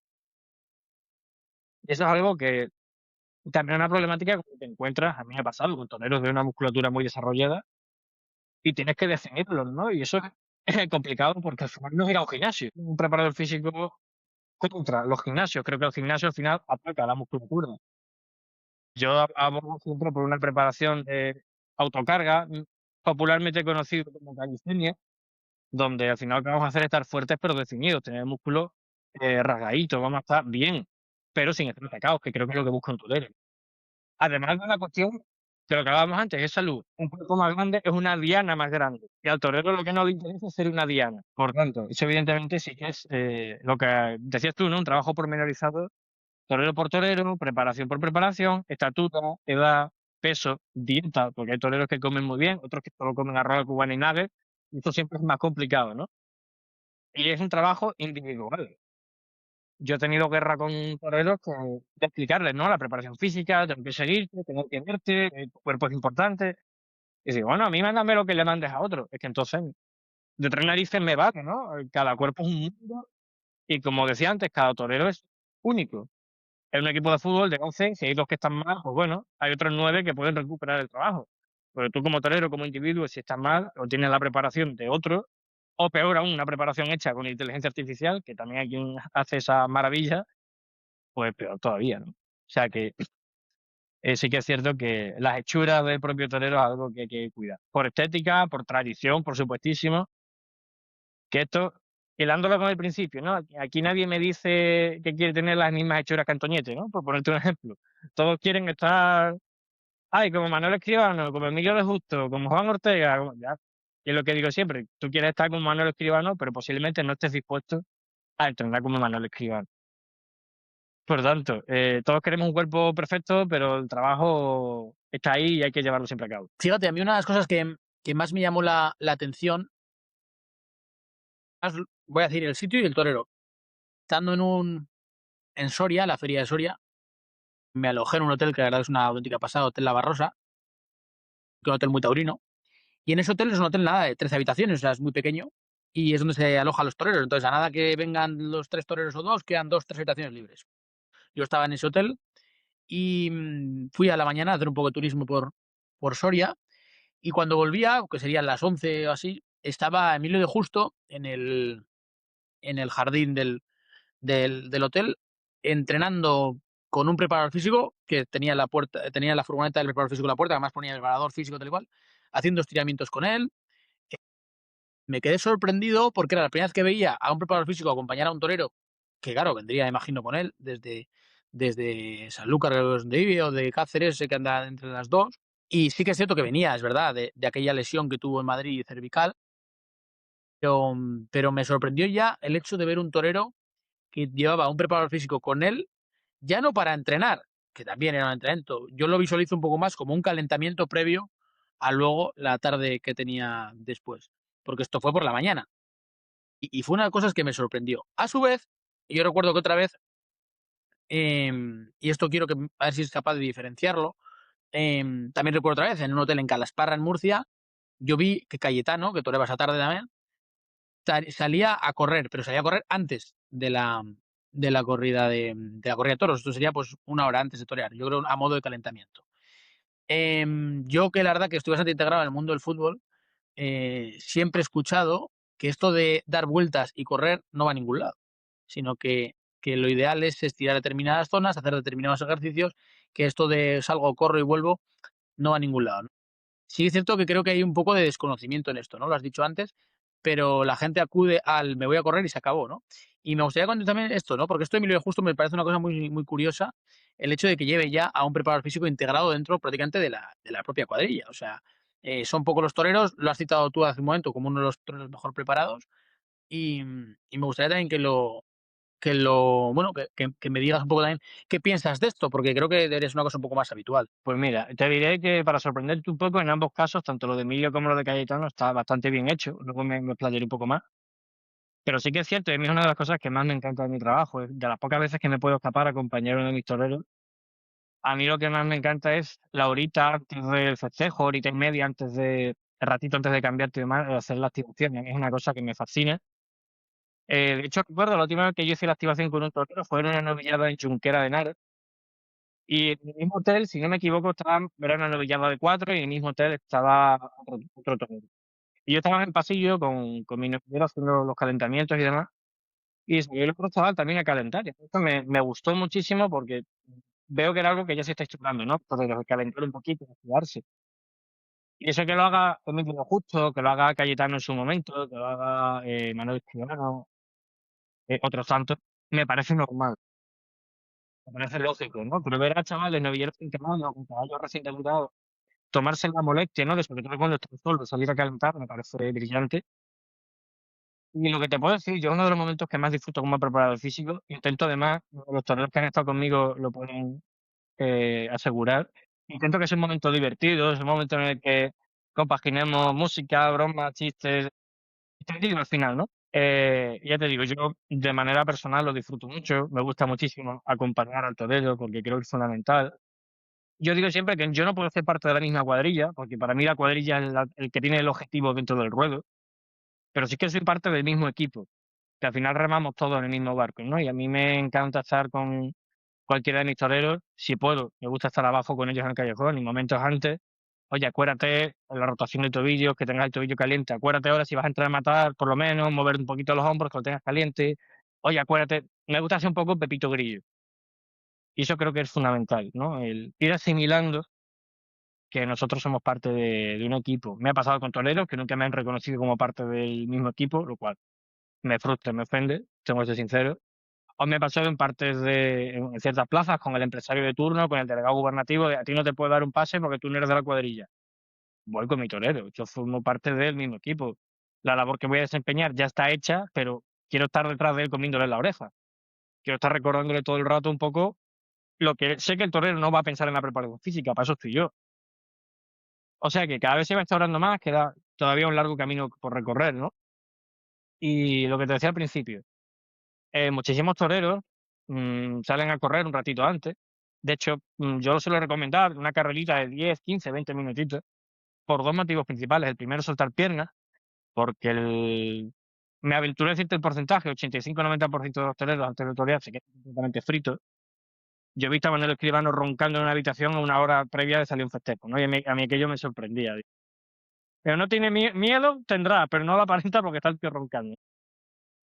Y eso es algo que también es una problemática que te encuentras, a mí me ha pasado con toreros de una musculatura muy desarrollada y tienes que definirlos, ¿no? Y eso es complicado porque al final no es ir a un gimnasio. Un preparador físico contra los gimnasios. Creo que el gimnasio al final ataca a la musculatura. Yo abogo siempre por una preparación de autocarga, popularmente conocido como calistenia, donde al final lo que vamos a hacer es estar fuertes pero definidos, tener músculos rasgaditos, vamos a estar bien, pero sin estar atacados, que creo que es lo que busca un torero. Además de la cuestión de lo que hablábamos antes, es salud. Un cuerpo más grande es una diana más grande. Y al torero lo que no le interesa es ser una diana. Por tanto, eso evidentemente sí que es lo que decías tú, ¿no? Un trabajo pormenorizado, torero por torero, preparación por preparación, estatura, edad, peso, dieta, porque hay toreros que comen muy bien, otros que solo comen arroz cubano y nave. Y esto siempre es más complicado, ¿no? Y es un trabajo individual. Yo he tenido guerra con toreros que de explicarles, ¿no? La preparación física, tengo que seguirte, tengo que verte, tu cuerpo es importante. Y digo, bueno, a mí mándame lo que le mandes a otro. Es que entonces, de tres narices me vale, ¿no? Cada cuerpo es un mundo y como decía antes, cada torero es único. En un equipo de fútbol de 11, si hay dos que están mal, pues bueno, hay otros 9 que pueden recuperar el trabajo. Pero tú como torero, como individuo, si estás mal o tienes la preparación de otro, o peor aún, una preparación hecha con inteligencia artificial, que también hay quien hace esa maravilla, pues peor todavía, ¿no? O sea que sí que es cierto que las hechuras del propio torero es algo que hay que cuidar. Por estética, por tradición, por supuestísimo, que esto, hilándolo con el principio, ¿no? Aquí nadie me dice que quiere tener las mismas hechuras que Antoñete, ¿no? Por ponerte un ejemplo. Todos quieren estar, ay, como Manuel Escribano, como Emilio de Justo, como Juan Ortega, ya. Y es lo que digo siempre, tú quieres estar como Manuel Escribano, pero posiblemente no estés dispuesto a entrenar como Manuel Escribano. Por tanto, todos queremos un cuerpo perfecto, pero el trabajo está ahí y hay que llevarlo siempre a cabo. Fíjate, a mí una de las cosas que más me llamó la atención, voy a decir el sitio y el torero. Estando en Soria, la feria de Soria, me alojé en un hotel que la verdad es una auténtica pasada, Hotel La Barrosa, que es un hotel muy taurino. Y en ese hotel es un hotel nada de 13 habitaciones, o sea, es muy pequeño y es donde se alojan los toreros. Entonces, a nada que vengan los 3 toreros o 2, quedan 2, 3 habitaciones libres. Yo estaba en ese hotel y fui a la mañana a hacer un poco de turismo por Soria. Y cuando volvía, que serían las 11 o así, estaba Emilio de Justo en el jardín del hotel, entrenando con un preparador físico que tenía la furgoneta del preparador físico en la puerta, además ponía el preparador físico tal igual, haciendo estiramientos con él. Me quedé sorprendido porque era la primera vez que veía a un preparador físico acompañar a un torero, que claro, vendría, imagino, con él desde Sanlúcar, donde vive, o de Cáceres, sé que anda entre las dos. Y sí que es cierto que venía, es verdad, de aquella lesión que tuvo en Madrid cervical, pero me sorprendió ya el hecho de ver un torero que llevaba un preparador físico con él, ya no para entrenar, que también era un entrenamiento. Yo lo visualizo un poco más como un calentamiento previo a luego la tarde que tenía después, porque esto fue por la mañana. Y fue una de las cosas que me sorprendió. A su vez, yo recuerdo que otra vez, y esto quiero que a ver si es capaz de diferenciarlo, también recuerdo otra vez en un hotel en Calasparra, en Murcia, yo vi que Cayetano, que toreaba esa tarde también, salía a correr, pero salía a correr antes de la corrida de toros. Esto sería pues una hora antes de torear, yo creo a modo de calentamiento. Yo que la verdad que estoy bastante integrado en el mundo del fútbol, siempre he escuchado que esto de dar vueltas y correr no va a ningún lado, sino que lo ideal es estirar determinadas zonas, hacer determinados ejercicios, que esto de salgo, corro y vuelvo no va a ningún lado, ¿no? Sí es cierto que creo que hay un poco de desconocimiento en esto, ¿no? Lo has dicho antes, pero la gente acude al me voy a correr y se acabó, ¿no? Y me gustaría contar también esto, ¿no? Porque esto de Emilio de Justo me parece una cosa muy, muy curiosa el hecho de que lleve ya a un preparador físico integrado dentro prácticamente de la propia cuadrilla. O sea, son pocos los toreros, lo has citado tú hace un momento como uno de los toreros mejor preparados, y me gustaría también bueno, que me digas un poco también qué piensas de esto, porque creo que debería ser una cosa un poco más habitual. Pues mira, te diré que para sorprenderte un poco, en ambos casos, tanto lo de Emilio como lo de Cayetano, está bastante bien hecho. Luego me explayaré un poco más. Pero sí que es cierto, y a mí es una de las cosas que más me encanta de mi trabajo. De las pocas veces que me puedo escapar a acompañar a uno de mis toreros, a mí lo que más me encanta es la horita antes del festejo, horita y media el ratito antes de cambiarte y demás, hacer la activación. Y a mí es una cosa que me fascina. De hecho, recuerdo la última vez que yo hice la activación con un torero fue en una novillada en Junquera de Henares. Y en el mismo hotel, si no me equivoco, era una novillada de 4 y en el mismo hotel estaba otro torero. Y yo estaba en el pasillo con mi novillero haciendo los calentamientos y demás. Y salió el otro chaval también a calentar. Y esto me gustó muchísimo porque veo que era algo que ya se está explorando, ¿no? Torero, calentar un poquito, activarse. Y eso que lo haga Emilio Justo, que lo haga Cayetano en su momento, que lo haga Manuel Escribano, otros tantos, me parece normal. Me parece lógico, ¿no? Pero ver a chavales novilleros internados, con caballos recién debutados, tomarse la molestia, ¿no? De sobre todo cuando estás solo, salir a calentar, me parece brillante. Y lo que te puedo decir, yo uno de los momentos que más disfruto como preparador físico, intento además, los toreros que han estado conmigo lo pueden asegurar, intento que sea un momento divertido, es un momento en el que compaginemos música, bromas, chistes, divertido al final, ¿no? Ya te digo, yo de manera personal lo disfruto mucho, me gusta muchísimo acompañar al torero porque creo que es fundamental. Yo digo siempre que yo no puedo ser parte de la misma cuadrilla, porque para mí la cuadrilla es el que tiene el objetivo dentro del ruedo, pero sí que soy parte del mismo equipo, que al final remamos todos en el mismo barco, ¿no? Y a mí me encanta estar con cualquiera de mis toreros, si puedo, me gusta estar abajo con ellos en el callejón y momentos antes. Oye, acuérdate en la rotación de tobillos, que tengas el tobillo caliente. Acuérdate ahora si vas a entrar a matar, por lo menos, mover un poquito los hombros, que lo tengas caliente. Oye, acuérdate, me gusta ser un poco Pepito Grillo. Y eso creo que es fundamental, ¿no? El ir asimilando que nosotros somos parte de un equipo. Me ha pasado con toreros que nunca me han reconocido como parte del mismo equipo, lo cual me frustra, me ofende, tengo que ser sincero. O me pasó en ciertas plazas con el empresario de turno, con el delegado gubernativo, de a ti no te puedo dar un pase porque tú no eres de la cuadrilla. Voy con mi torero, yo formo parte del mismo equipo. La labor que voy a desempeñar ya está hecha, pero quiero estar detrás de él comiéndole la oreja. Quiero estar recordándole todo el rato un poco lo que sé que el torero no va a pensar en la preparación física, para eso estoy yo. O sea que cada vez se va instaurando más, queda todavía un largo camino por recorrer, ¿no? Y lo que te decía al principio, muchísimos toreros salen a correr un ratito antes. De hecho, yo lo suelo recomendar una carrerita de 10, 15, 20 minutitos, por dos motivos principales. El primero, soltar piernas, porque me aventuré a decirte el porcentaje, 85-90% de los toreros antes de torear se quedan completamente fritos. Yo he visto a Manuel Escribano roncando en una habitación a una hora previa de salir un festejo, ¿no? Y a mí aquello me sorprendía. Pero no tiene miedo, tendrá, pero no lo aparenta porque está el tío roncando.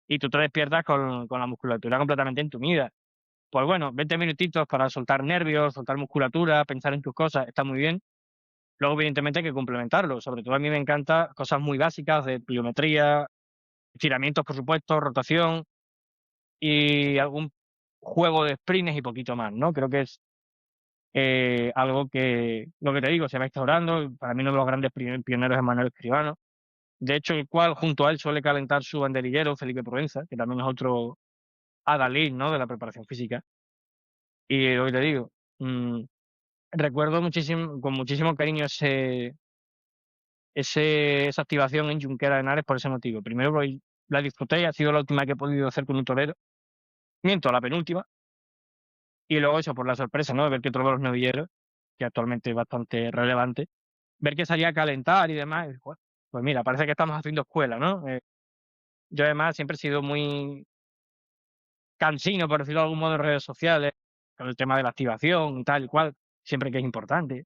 Y tú te despiertas con la musculatura completamente entumida. Pues bueno, 20 minutitos para soltar nervios, soltar musculatura, pensar en tus cosas, está muy bien. Luego, evidentemente, hay que complementarlo. Sobre todo a mí me encanta cosas muy básicas de pliometría, estiramientos, por supuesto, rotación y algún juego de sprints y poquito más, ¿no? Creo que es algo que, lo que te digo, se va instaurando. Para mí uno de los grandes pioneros es Manuel Escribano. De hecho, el cual junto a él suele calentar su banderillero, Felipe Provenza, que también es otro adalid, ¿no? De la preparación física. Y lo que te digo, mm, recuerdo muchísimo, con muchísimo cariño esa activación en Junquera de Henares por ese motivo. Primero, porque la disfruté, ha sido la última que he podido hacer con un torero. Miento, la penúltima. Y luego eso, por la sorpresa, ¿no? De ver que otro de los novilleros, que actualmente es bastante relevante, ver que salía a calentar y demás. Y, joder, pues mira, parece que estamos haciendo escuela, ¿no? Yo además siempre he sido muy cansino, por decirlo de algún modo, en redes sociales, con el tema de la activación y tal y cual, siempre que es importante.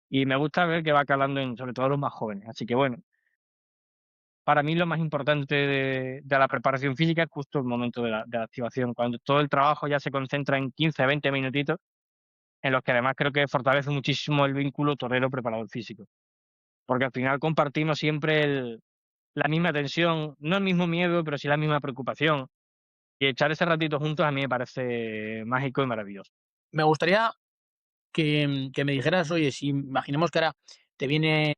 Y me gusta ver que va calando en sobre todo los más jóvenes. Así que bueno, para mí lo más importante de la preparación física es justo el momento de la activación, cuando todo el trabajo ya se concentra en 15, 20 minutitos, en los que además creo que fortalece muchísimo el vínculo torero-preparador físico. Porque al final compartimos siempre la misma tensión, no el mismo miedo, pero sí la misma preocupación. Y echar ese ratito juntos a mí me parece mágico y maravilloso. Me gustaría que me dijeras, oye, si imaginemos que ahora te viene,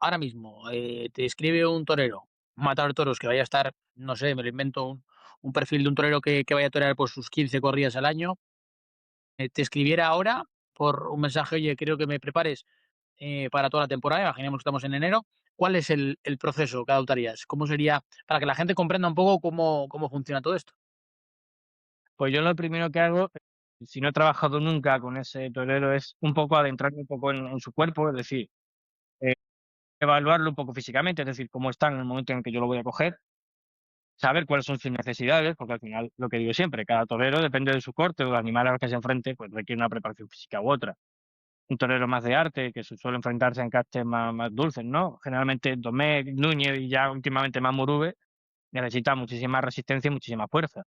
ahora mismo, te escribe un torero, un matador de toros que vaya a estar, no sé, me lo invento, un perfil de un torero que vaya a torear pues sus 15 corridas al año, te escribiera ahora por un mensaje, oye, quiero que me prepares para toda la temporada, imaginemos que estamos en enero, ¿cuál es el proceso que adoptarías? ¿Cómo sería? Para que la gente comprenda un poco cómo funciona todo esto. Pues yo lo primero que hago, si no he trabajado nunca con ese torero, es un poco adentrarme un poco en su cuerpo, es decir, eh, evaluarlo un poco físicamente, es decir, cómo está en el momento en que yo lo voy a coger, saber cuáles son sus necesidades, porque al final, lo que digo siempre, cada torero depende de su corte o del animal al que se enfrente, pues requiere una preparación física u otra. Un torero más de arte, que suele enfrentarse en castes más dulces, ¿no? Generalmente Domecq, Núñez y ya últimamente más Murube, necesita muchísima resistencia y muchísima fuerza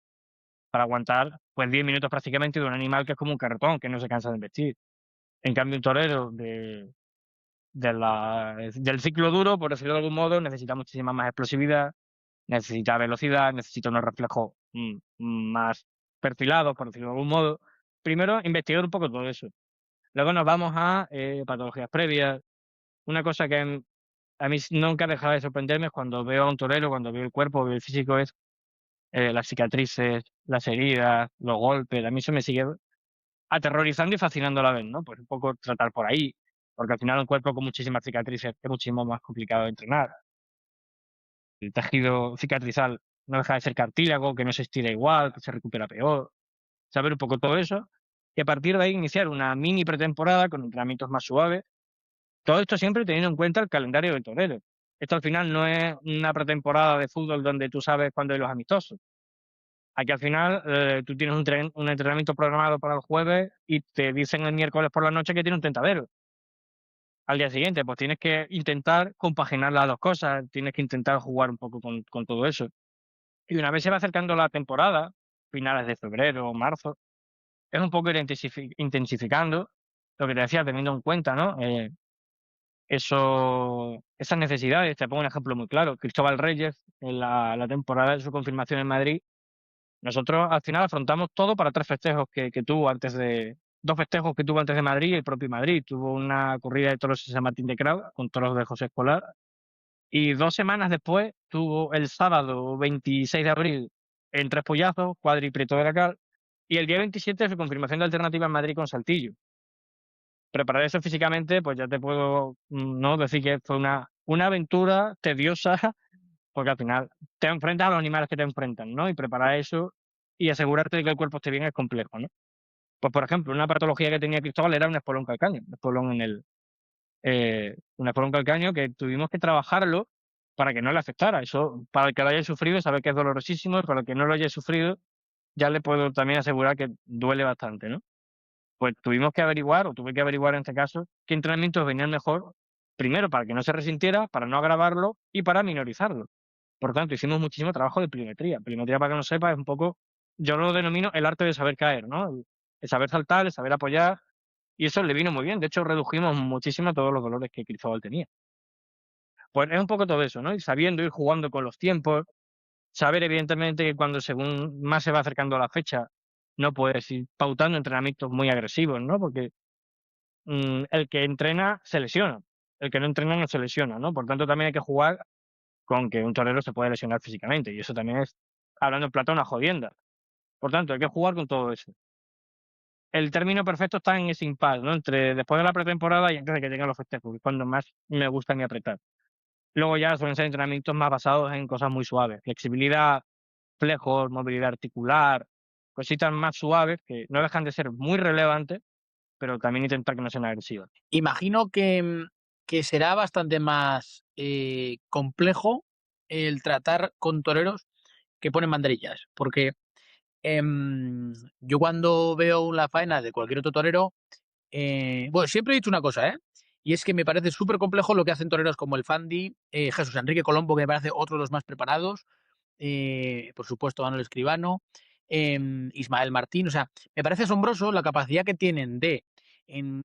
para aguantar, pues 10 minutos prácticamente de un animal que es como un cartón, que no se cansa de vestir. En cambio, un torero del ciclo duro, por decirlo de algún modo, necesita muchísima más explosividad, necesita velocidad, necesita unos reflejos más perfilados, por decirlo de algún modo. Primero, investigar un poco todo eso. Luego nos vamos a patologías previas. Una cosa que a mí nunca ha dejado de sorprenderme es cuando veo a un torero, cuando veo el cuerpo, veo el físico, es las cicatrices, las heridas, los golpes. A mí eso me sigue aterrorizando y fascinando a la vez, ¿no? Pues un poco tratar por ahí, porque al final un cuerpo con muchísimas cicatrices es muchísimo más complicado de entrenar. El tejido cicatrizal no deja de ser cartílago, que no se estira igual, que se recupera peor. Saber un poco todo eso y a partir de ahí iniciar una mini pretemporada con entrenamientos más suaves. Todo esto siempre teniendo en cuenta el calendario del torero. Esto al final no es una pretemporada de fútbol donde tú sabes cuándo hay los amistosos. Aquí al final tú tienes un entrenamiento programado para el jueves y te dicen el miércoles por la noche que tiene un tentadero. Al día siguiente, pues tienes que intentar compaginar las dos cosas, tienes que intentar jugar un poco con todo eso. Y una vez se va acercando la temporada, finales de febrero o marzo, es un poco ir intensificando lo que te decía, teniendo en cuenta, ¿no? Esas necesidades. Te pongo un ejemplo muy claro. Cristóbal Reyes, en la temporada de su confirmación en Madrid, nosotros al final afrontamos todo para 3 festejos que tuvo antes de 2 festejos que tuvo antes de Madrid y el propio Madrid. Tuvo una corrida de toros en San Martín de Crau con toros de José Escolar y 2 semanas después tuvo el sábado 26 de abril en Tres Pollazos, cuadripreto de la Cal, y el día 27 su confirmación de alternativa en Madrid con Saltillo. Preparar eso físicamente, pues ya te puedo, ¿no?, decir que fue una aventura tediosa, porque al final te enfrentas a los animales que te enfrentan, ¿no? Y preparar eso y asegurarte de que el cuerpo esté bien es complejo, ¿no? Pues, por ejemplo, una patología que tenía Cristóbal era un espolón calcáneo, un espolón calcáneo que tuvimos que trabajarlo para que no le afectara. Eso, para el que lo haya sufrido, sabe que es dolorosísimo, y para el que no lo haya sufrido, ya le puedo también asegurar que duele bastante, ¿no? Pues tuvimos que averiguar, o tuve que averiguar en este caso, qué entrenamientos venían mejor, primero para que no se resintiera, para no agravarlo y para minorizarlo. Por tanto, hicimos muchísimo trabajo de pliometría. Pliometría, para que no sepa, es un poco, yo lo denomino el arte de saber caer, ¿no? El saber saltar, el saber apoyar, y eso le vino muy bien. De hecho, redujimos muchísimo todos los dolores que Cristóbal tenía. Pues es un poco todo eso, ¿no? Y sabiendo ir jugando con los tiempos, saber evidentemente que cuando según más se va acercando a la fecha, no puedes ir pautando entrenamientos muy agresivos, ¿no? Porque el que entrena se lesiona, el que no entrena no se lesiona, ¿no? Por tanto, también hay que jugar con que un torero se puede lesionar físicamente, y eso también es, hablando en plata, una jodienda. Por tanto, hay que jugar con todo eso. El término perfecto está en ese impasse, ¿no? Entre después de la pretemporada y antes de que lleguen los festejos, que es cuando más me gusta a mí apretar. Luego ya suelen ser entrenamientos más basados en cosas muy suaves, flexibilidad, flejos, movilidad articular, cositas más suaves que no dejan de ser muy relevantes, pero también intentar que no sean agresivas. Imagino que será bastante más complejo el tratar con toreros que ponen banderillas, porque yo cuando veo la faena de cualquier otro torero, bueno, siempre he dicho una cosa, ¿eh? Y es que me parece súper complejo lo que hacen toreros como el Fandi, Jesús Enrique Colombo, que me parece otro de los más preparados, por supuesto Manuel Escribano, Ismael Martín, o sea, me parece asombroso la capacidad que tienen de en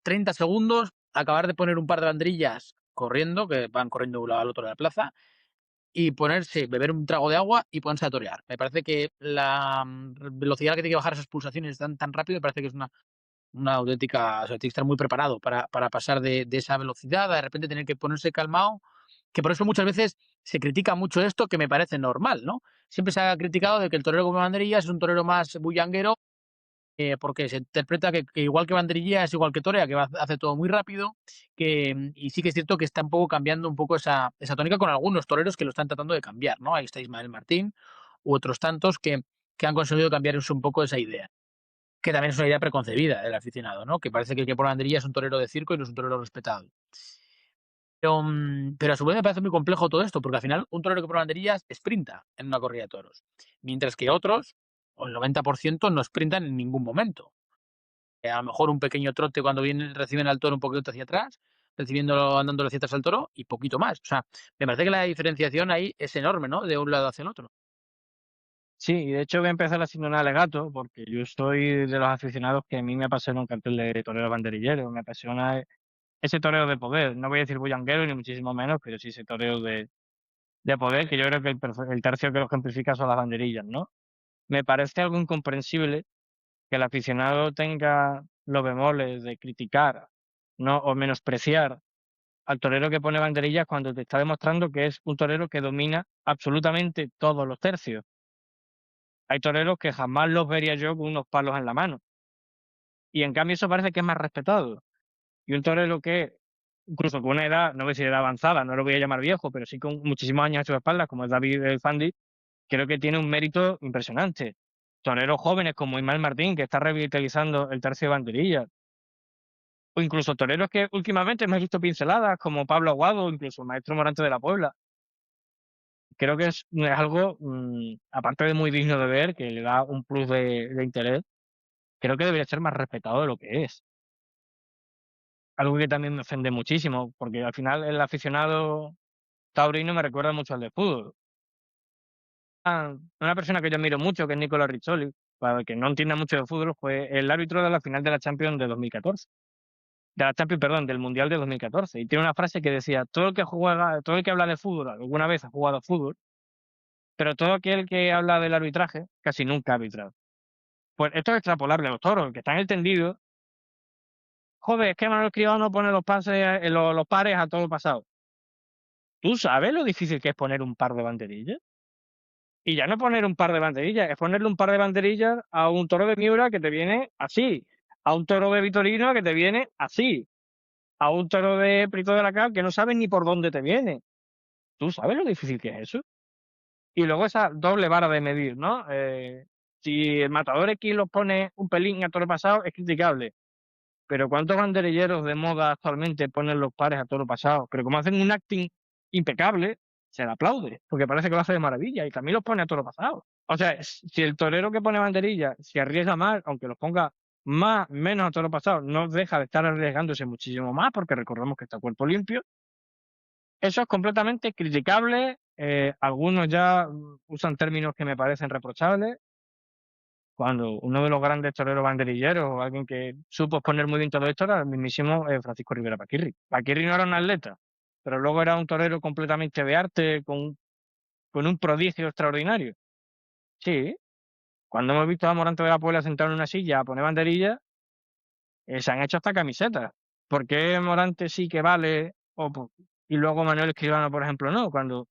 30 segundos acabar de poner un par de banderillas corriendo, que van corriendo de un lado al otro de la plaza, y ponerse, beber un trago de agua y ponerse a torear. Me parece que la velocidad a la que tiene que bajar esas pulsaciones tan rápido, me parece que es una auténtica, o sea, tiene que estar muy preparado para pasar de esa velocidad, de repente tener que ponerse calmado, que por eso muchas veces se critica mucho esto, que me parece normal, ¿no? Siempre se ha criticado de que el torero como banderillas es un torero más bullanguero, porque se interpreta que igual que banderilla es igual que torea, que hace todo muy rápido, y sí que es cierto que está un poco cambiando un poco esa tónica con algunos toreros que lo están tratando de cambiar, ¿no? Ahí está Ismael Martín u otros tantos que han conseguido cambiar un poco esa idea, que también es una idea preconcebida del aficionado, ¿no? Que parece que el que pone banderilla es un torero de circo y no es un torero respetado. Pero a su vez me parece muy complejo todo esto, porque al final un torero que pone banderillas sprinta en una corrida de toros, mientras que otros, o el 90%, no sprintan en ningún momento. A lo mejor un pequeño trote cuando reciben al toro un poquito hacia atrás, recibiéndolo, andándole hacia atrás al toro y poquito más. O sea, me parece que la diferenciación ahí es enorme, ¿no? De un lado hacia el otro. Sí, y de hecho voy a empezar haciendo un alegato, porque yo soy de los aficionados que a mí me apasiona un cartel de torero banderillero, me apasiona ese toreo de poder. No voy a decir bullanguero ni muchísimo menos, pero sí ese toreo de poder, que yo creo que el tercio que lo ejemplifica son las banderillas, ¿no? Me parece algo incomprensible que el aficionado tenga los bemoles de criticar, ¿no? O menospreciar al torero que pone banderillas cuando te está demostrando que es un torero que domina absolutamente todos los tercios. Hay toreros que jamás los vería yo con unos palos en la mano. Y en cambio eso parece que es más respetado. Y un torero que, incluso con una edad, no voy a decir edad avanzada, no lo voy a llamar viejo, pero sí con muchísimos años a su espalda, como es David el Fandi, creo que tiene un mérito impresionante. Toreros jóvenes como Ismael Martín, que está revitalizando el tercio de banderillas. O incluso toreros que últimamente me he visto pinceladas, como Pablo Aguado, o incluso el maestro Morante de la Puebla. Creo que es algo, aparte de muy digno de ver, que le da un plus de interés, creo que debería ser más respetado de lo que es. Algo que también me ofende muchísimo, porque al final el aficionado taurino me recuerda mucho al de fútbol. Una persona que yo admiro mucho, que es Nicola Rizzoli, para el que no entienda mucho de fútbol, fue el árbitro de la final de la Champions de 2014. De la Champions, perdón, del Mundial de 2014. Y tiene una frase que decía: todo el que juega, todo el que habla de fútbol alguna vez ha jugado a fútbol, pero todo aquel que habla del arbitraje casi nunca ha arbitrado. Pues esto es extrapolarle a los toros, que están entendidos. Joder, es que Manuel Escribano pone los pases, los pares a todo pasado. ¿Tú sabes lo difícil que es poner un par de banderillas? Y ya no poner un par de banderillas, es ponerle un par de banderillas a un toro de Miura que te viene así, a un toro de Vitorino que te viene así, a un toro de Prito de la Cal que no sabes ni por dónde te viene. ¿Tú sabes lo difícil que es eso? Y luego esa doble vara de medir, ¿no? Si el matador X los pone un pelín a toro pasado, es criticable. Pero ¿cuántos banderilleros de moda actualmente ponen los pares a toro pasado? Pero como hacen un acting impecable, se le aplaude, porque parece que lo hace de maravilla y también los pone a toro pasado. O sea, si el torero que pone banderilla se arriesga más, aunque los ponga más, menos a toro pasado, no deja de estar arriesgándose muchísimo más, porque recordemos que está cuerpo limpio. Eso es completamente criticable. Algunos ya usan términos que me parecen reprochables. Cuando uno de los grandes toreros banderilleros, o alguien que supo exponer muy bien todo esto, era el mismísimo Francisco Rivera Paquirri. Paquirri no era un atleta, pero luego era un torero completamente de arte, con un prodigio extraordinario. Sí, cuando hemos visto a Morante de la Puebla sentado en una silla a poner banderillas, se han hecho hasta camisetas. ¿Por qué Morante sí que vale y luego Manuel Escribano, por ejemplo, no? Cuando,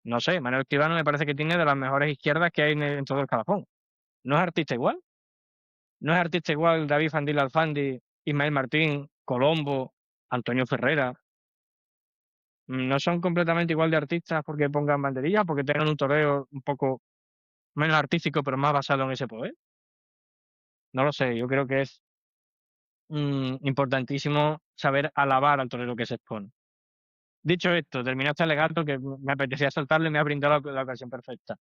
no sé, Manuel Escribano me parece que tiene de las mejores izquierdas que hay en todo el escalafón. ¿No es artista igual? ¿No es artista igual David Fandil Alfandi, Ismael Martín, Colombo, Antonio Ferrera? ¿No son completamente igual de artistas porque pongan banderillas, porque tengan un toreo un poco menos artístico, pero más basado en ese poder? No lo sé, yo creo que es importantísimo saber alabar al torero que se expone. Dicho esto, terminó este alegato que me apetecía saltarle y me ha brindado la ocasión perfecta.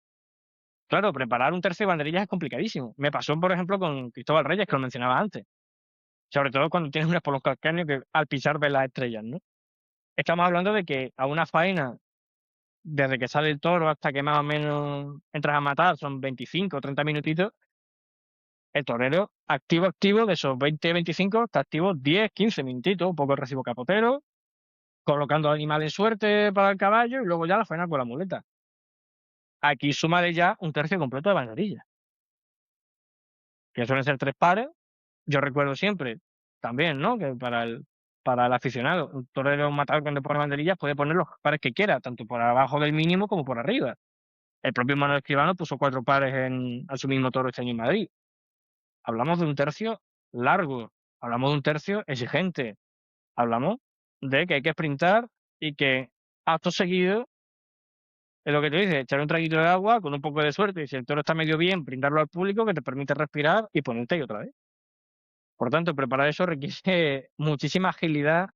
Claro, preparar un tercio de banderillas es complicadísimo. Me pasó, por ejemplo, con Cristóbal Reyes, que lo mencionaba antes. Sobre todo cuando tienes un espolón calcáneo que al pisar ves las estrellas, ¿no? Estamos hablando de que a una faena, desde que sale el toro hasta que más o menos entras a matar, son 25 o 30 minutitos. El torero activo, de esos 20, 25, está activo 10, 15 minutitos, un poco el recibo capotero, colocando al animal en suerte para el caballo y luego ya la faena con la muleta. Aquí súmale ya un tercio completo de banderillas, que suelen ser 3 pares. Yo recuerdo siempre también, ¿no?, que para el aficionado, un torero, un matador cuando pone banderillas puede poner los pares que quiera, tanto por abajo del mínimo como por arriba. El propio Manuel Escribano puso 4 pares a su mismo toro este año en Madrid. Hablamos de un tercio largo, hablamos de un tercio exigente, hablamos de que hay que sprintar y que acto seguido es lo que te dice, echar un traguito de agua con un poco de suerte y si el toro está medio bien, brindarlo al público que te permite respirar y ponerte ahí otra vez. Por tanto, preparar eso requiere muchísima agilidad,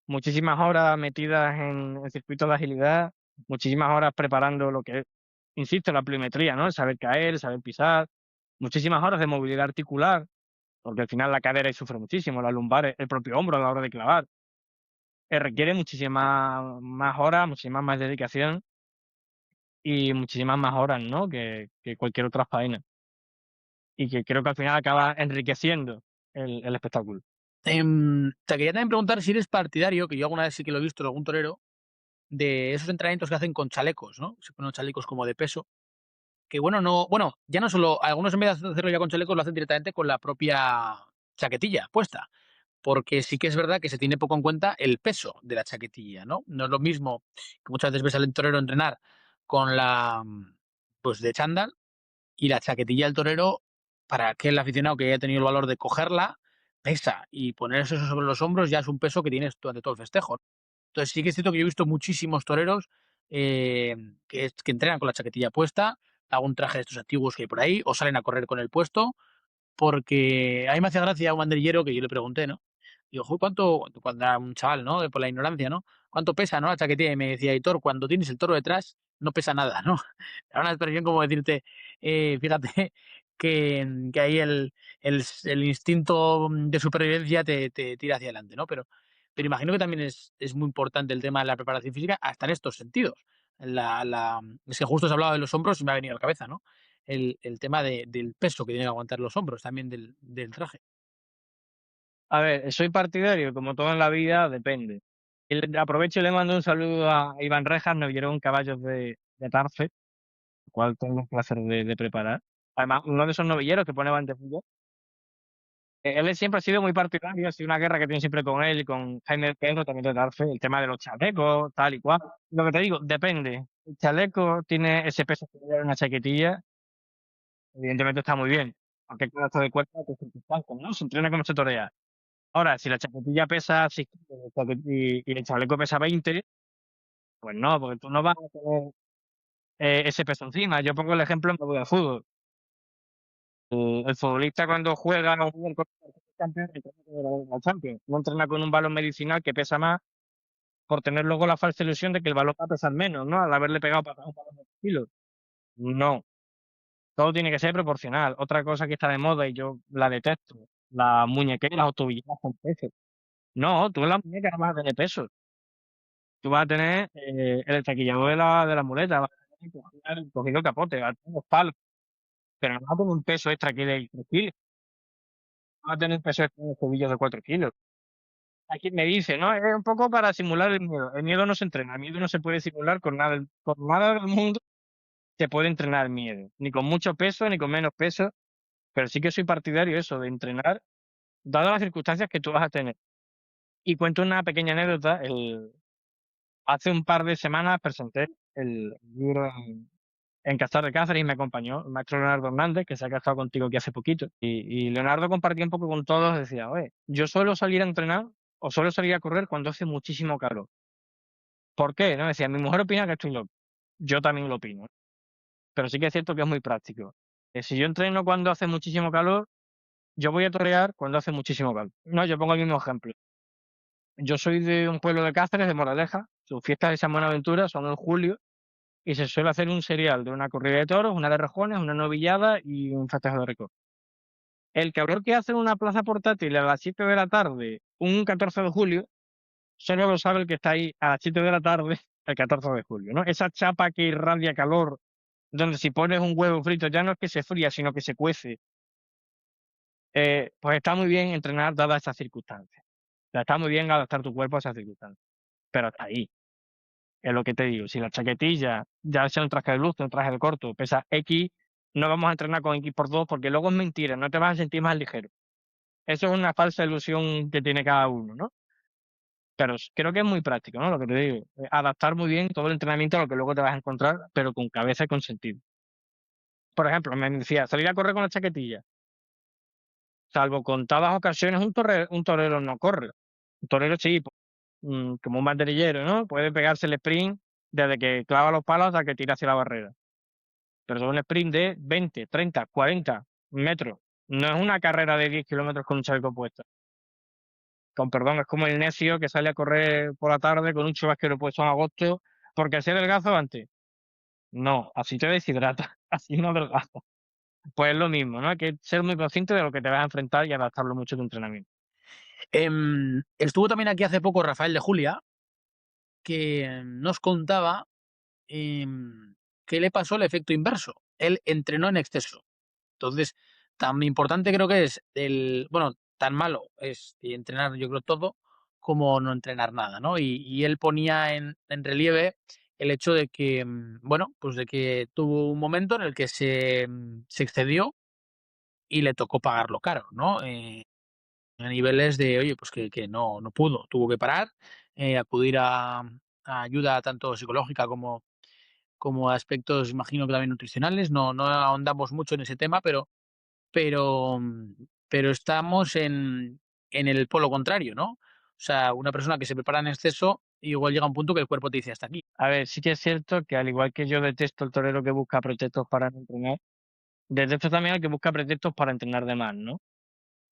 muchísimas horas metidas en circuitos de agilidad, muchísimas horas preparando lo que es, insisto, la pliometría, ¿no? El saber caer, el saber pisar, muchísimas horas de movilidad articular, porque al final la cadera ahí sufre muchísimo, las lumbares, el propio hombro a la hora de clavar. Requiere muchísimas más horas, muchísimas más dedicación y muchísimas más horas, ¿no?, que cualquier otra faena. Y que creo que al final acaba enriqueciendo el espectáculo. Te quería también preguntar si eres partidario, que yo alguna vez sí que lo he visto en algún torero, de esos entrenamientos que hacen con chalecos, ¿no? Se ponen chalecos como de peso, que bueno, ya no solo, algunos en vez de hacerlo ya con chalecos lo hacen directamente con la propia chaquetilla puesta, porque sí que es verdad que se tiene poco en cuenta el peso de la chaquetilla, ¿no? No es lo mismo que muchas veces ves al torero entrenar con la, pues de chándal y la chaquetilla del torero, para aquel aficionado que haya tenido el valor de cogerla, pesa y ponerse eso sobre los hombros ya es un peso que tienes durante todo el festejo. Entonces sí que es cierto que yo he visto muchísimos toreros que entrenan con la chaquetilla puesta, algún traje de estos antiguos que hay por ahí, o salen a correr con el puesto, porque a mí me hacía gracia un banderillero que yo le pregunté, ¿no? Digo: "Jo, cuando era un chaval, ¿no? Por la ignorancia, ¿no? ¿Cuánto pesa, no, la chaquetilla?". Y me decía: "Aitor, cuando tienes el toro detrás, no pesa nada", ¿no? Era una expresión como decirte, fíjate que ahí el instinto de supervivencia te tira hacia adelante, ¿no? Pero imagino que también es muy importante el tema de la preparación física hasta en estos sentidos. Es que justo has hablado de los hombros y me ha venido a la cabeza, ¿no? El tema del peso que tienen que aguantar los hombros también del traje. A ver, soy partidario, como todo en la vida, depende. Aprovecho y le mando un saludo a Iván Rejas, novillero con caballos de Tarfe, el cual tengo el placer de preparar. Además, uno de esos novilleros que pone banderilla. Él siempre ha sido muy partidario, ha sido una guerra que tiene siempre con él y con Jaime Pedro, también de Tarfe, el tema de los chalecos, tal y cual. Lo que te digo, depende. El chaleco tiene ese peso que lleva una chaquetilla, evidentemente está muy bien, porque cada acto de cuerpo a tus circunstancias, ¿no? Se entrena como se torea. Ahora, si la chaquetilla pesa 6 kilos y el chaleco pesa 20, pues no, porque tú no vas a tener ese peso encima. Yo pongo el ejemplo en el fútbol. El futbolista cuando juega o juega con la Champions, entrena con la Champions. No entrena con un balón medicinal que pesa más por tener luego la falsa ilusión de que el balón va a pesar menos, ¿no? Al haberle pegado para un balón de kilos. No, todo tiene que ser proporcional. Otra cosa que está de moda y yo la detesto, las muñequeras o tobilleras con peso. No, tú en la muñeca no vas a tener peso. Tú vas a tener el taquillado de la muleta, vas a tener cogido el capote, vas a tener los palos, pero no vas a tener un peso extra aquí de 3 kilos, no vas a tener un peso extra en los tobillos de 4 kilos. Hay quien me dice, no, es un poco para simular el miedo. El miedo no se entrena, el miedo no se puede simular con nada del mundo se puede entrenar el miedo, ni con mucho peso, ni con menos peso, pero sí que soy partidario eso, de entrenar, dadas las circunstancias que tú vas a tener. Y cuento una pequeña anécdota, hace un par de semanas presenté el libro en Castar de Cáceres y me acompañó el maestro Leonardo Hernández, que se ha casado contigo aquí hace poquito. Y Leonardo compartía un poco con todos, decía, oye, yo suelo salir a entrenar o suelo salir a correr cuando hace muchísimo calor. ¿Por qué? ¿No? Decía, mi mujer opina que estoy loco. Yo también lo opino, pero sí que es cierto que es muy práctico. Si yo entreno cuando hace muchísimo calor, yo voy a torear cuando hace muchísimo calor. No, yo pongo el mismo ejemplo. Yo soy de un pueblo de Cáceres, de Moraleja. Sus fiestas de San Buenaventura son en julio y se suele hacer un serial de una corrida de toros, una de rejones, una novillada y un festejo de récord. El calor que hace en una plaza portátil a las 7 de la tarde, un 14 de julio, solo lo sabe el que está ahí a las 7 de la tarde, el 14 de julio, ¿no? Esa chapa que irradia calor, donde si pones un huevo frito ya no es que se fría, sino que se cuece. Pues está muy bien entrenar dadas esas circunstancias. O sea, está muy bien adaptar tu cuerpo a esas circunstancias. pero hasta ahí. Es lo que te digo. Si la chaquetilla, ya sea un traje de luz, un traje de corto, pesa X, no vamos a entrenar con X por 2 porque luego es mentira, no te vas a sentir más ligero. Eso es una falsa ilusión que tiene cada uno, ¿no? Pero creo que es muy práctico, ¿no? Lo que te digo. Adaptar muy bien todo el entrenamiento a lo que luego te vas a encontrar, pero con cabeza y con sentido. Por ejemplo, me decía, salir a correr con la chaquetilla. Salvo contadas ocasiones, un torero no corre. Un torero sí, como un banderillero, ¿no? Puede pegarse el sprint desde que clava los palos hasta que tira hacia la barrera. Pero es un sprint de 20, 30, 40 metros. No es una carrera de 10 kilómetros con un chaleco puesto. Con perdón, es como el necio que sale a correr por la tarde con un chubasquero puesto en agosto porque así adelgazo antes. No, así te deshidrata, así no adelgaza. Pues es lo mismo, ¿no? Hay que ser muy consciente de lo que te vas a enfrentar y adaptarlo mucho a tu entrenamiento. Estuvo también aquí hace poco Rafael de Julia, que nos contaba que le pasó el efecto inverso. Él entrenó en exceso. Entonces, tan importante creo que es bueno, tan malo es entrenar, yo creo, todo, como no entrenar nada, ¿no? Y él ponía en relieve el hecho de que, bueno, pues de que tuvo un momento en el que se excedió y le tocó pagarlo caro, ¿no? A niveles de, oye, pues que no pudo, tuvo que parar, acudir a ayuda tanto psicológica como a aspectos, imagino que también nutricionales. No ahondamos mucho en ese tema, pero, pero estamos en el polo contrario, ¿no? O sea, una persona que se prepara en exceso, igual llega un punto que el cuerpo te dice hasta aquí. A ver, sí que es cierto que al igual que yo detesto el torero que busca pretextos para no entrenar, detesto también al que busca pretextos para entrenar de más, ¿no?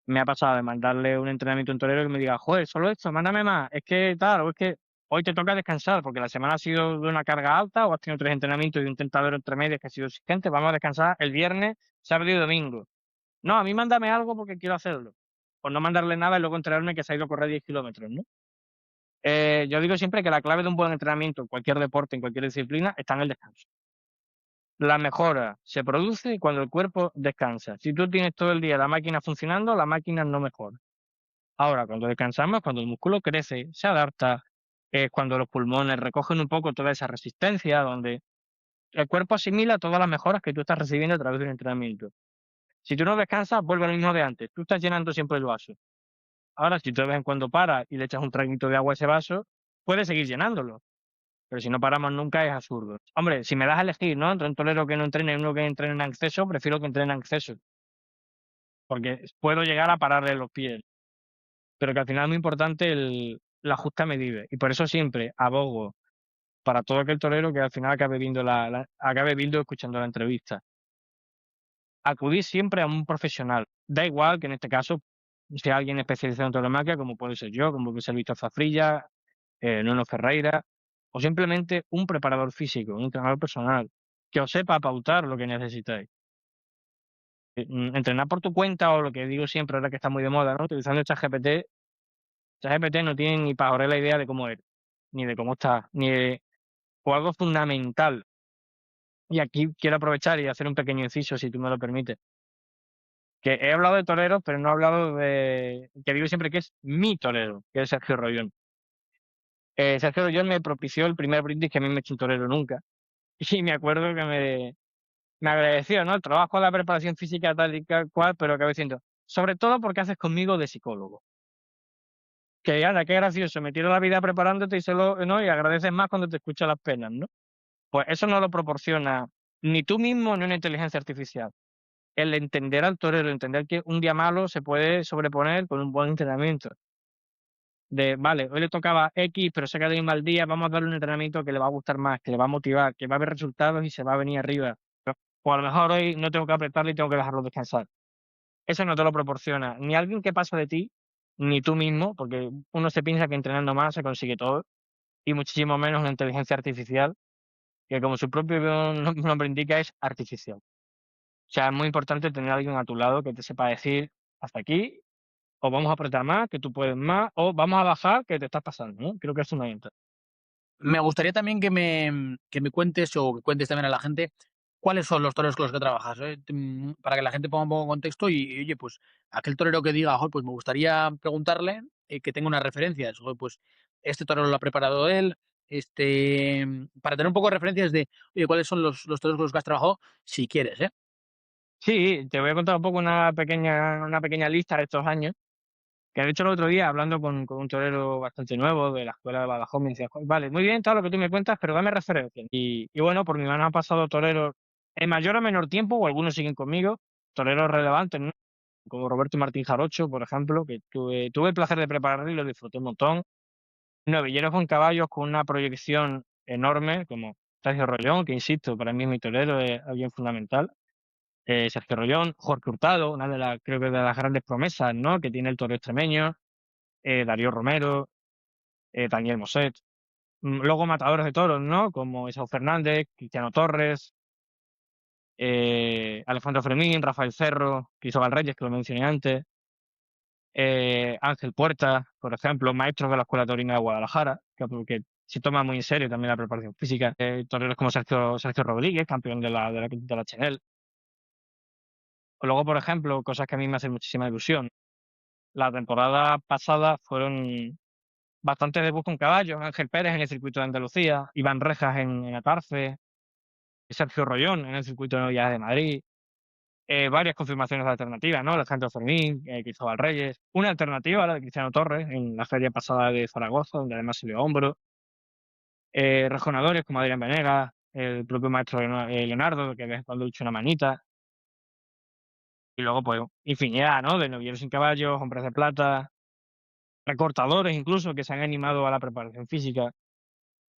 Me ha pasado de mandarle un entrenamiento a un torero que me diga, joder, solo esto, mándame más, es que tal, o es que hoy te toca descansar porque la semana ha sido de una carga alta o has tenido 3 entrenamientos y un tentadero entre medias que ha sido exigente, vamos a descansar el viernes, sábado y domingo. No, a mí mándame algo porque quiero hacerlo. Por no mandarle nada y luego enterarme que se ha ido a correr 10 kilómetros, ¿no? Yo digo siempre que la clave de un buen entrenamiento en cualquier deporte, en cualquier disciplina, está en el descanso. La mejora se produce cuando el cuerpo descansa. Si tú tienes todo el día la máquina funcionando, la máquina no mejora. Ahora, cuando descansamos, cuando el músculo crece, se adapta, es cuando los pulmones recogen un poco toda esa resistencia, donde el cuerpo asimila todas las mejoras que tú estás recibiendo a través del entrenamiento. Si tú no descansas, vuelve a lo mismo de antes. Tú estás llenando siempre el vaso. Ahora, si tú de vez en cuando paras y le echas un traguito de agua a ese vaso, puedes seguir llenándolo. Pero si no paramos nunca es absurdo. Hombre, si me das a elegir, ¿no? Entre un torero que no entrene y uno que entrene en exceso, prefiero que entrene en exceso. Porque puedo llegar a pararle los pies. Pero que al final es muy importante la justa medida. Y por eso siempre abogo para todo aquel torero que al final acabe viendo acabe viendo escuchando la entrevista. Acudir siempre a un profesional. Da igual que en este caso sea alguien especializado en tauromaquia, como puede ser yo, como puede ser Víctor Zafrilla, Nuno Ferreira, o simplemente un preparador físico, un entrenador personal, que os sepa pautar lo que necesitáis. Entrenar por tu cuenta, o lo que digo siempre, ahora que está muy de moda, ¿no? Utilizando ChatGPT, ChatGPT no tiene ni para la idea de cómo eres, ni de cómo estás, o algo fundamental. Y aquí quiero aprovechar y hacer un pequeño inciso, si tú me lo permites. Que he hablado de toreros, pero no he hablado que digo siempre que es mi torero, que es Sergio Rollón. Sergio Rollón me propició el primer brindis que a mí me ha hecho un torero nunca. Y me acuerdo que me agradeció, ¿no? El trabajo, la preparación física, tal y cual, pero acabé diciendo, sobre todo porque haces conmigo de psicólogo. Que anda, qué gracioso, me tiro la vida preparándote y ¿no? Y agradeces más cuando te escucho las penas, ¿no? Pues eso no lo proporciona ni tú mismo ni una inteligencia artificial. El entender al torero, entender que un día malo se puede sobreponer con un buen entrenamiento. Vale, hoy le tocaba X, pero se ha quedado un mal día, vamos a darle un entrenamiento que le va a gustar más, que le va a motivar, que va a ver resultados y se va a venir arriba. O a lo mejor hoy no tengo que apretarle y tengo que dejarlo descansar. Eso no te lo proporciona ni alguien que pasa de ti, ni tú mismo, porque uno se piensa que entrenando más se consigue todo, y muchísimo menos una inteligencia artificial, que como su propio nombre indica es artificial. O sea, es muy importante tener a alguien a tu lado que te sepa decir hasta aquí, o vamos a apretar más, que tú puedes más, o vamos a bajar, que te estás pasando, ¿no? Creo que es fundamental. Me gustaría también que me cuentes o que cuentes también a la gente cuáles son los toreros con los que trabajas, para que la gente ponga un poco en contexto y, oye, pues aquel torero que diga, "Joder, pues me gustaría preguntarle, que tenga unas referencias, joder, pues este torero lo ha preparado él, para tener un poco de referencias de, oye, cuáles son los toreros con los que has trabajado, si quieres, ¿eh? Sí, te voy a contar un poco una pequeña lista de estos años, que de hecho el otro día, hablando con un torero bastante nuevo de la escuela de Badajoz, me decía: "Jo, vale, muy bien todo lo que tú me cuentas, pero dame referencias". Y bueno, por mi mano han pasado toreros en mayor o menor tiempo, o algunos siguen conmigo, toreros relevantes, ¿no? Como Roberto Martín Jarocho, por ejemplo, que tuve el placer de prepararlo y lo disfruté un montón. Novilleros con caballos con una proyección enorme, como Sergio Rollón, que insisto, para mí es mi torero, es alguien fundamental. Sergio Rollón, Jorge Hurtado, una de las, creo que de las grandes promesas, ¿no?, que tiene el toreo extremeño, Darío Romero, Daniel Moset. Luego matadores de toros, ¿no?, como Esau Fernández, Cristiano Torres, Alejandro Fermín, Rafael Cerro, Cristóbal Reyes, que lo mencioné antes, Ángel Puerta, por ejemplo, maestros de la Escuela Taurina de Guadalajara, que se toma muy en serio también la preparación física. Toreros como Sergio Rodríguez, campeón de la Chenel. O luego, por ejemplo, cosas que a mí me hacen muchísima ilusión. La temporada pasada fueron bastantes debuts con caballos: Ángel Pérez en el circuito de Andalucía, Iván Rejas en Atarfe, Sergio Rollón en el circuito de Novillas de Madrid. Varias confirmaciones de alternativas, ¿no? Alejandro Fermín, Cristóbal Reyes. Una alternativa, la de Cristiano Torres, en la feria pasada de Zaragoza, donde además se dio hombro. Rejonadores como Adrián Venegas, el propio maestro Leonardo, que de vez en cuando echa una manita. Y luego, pues, infinidad, ¿no?, de novilleros sin caballos, hombres de plata, recortadores incluso, que se han animado a la preparación física.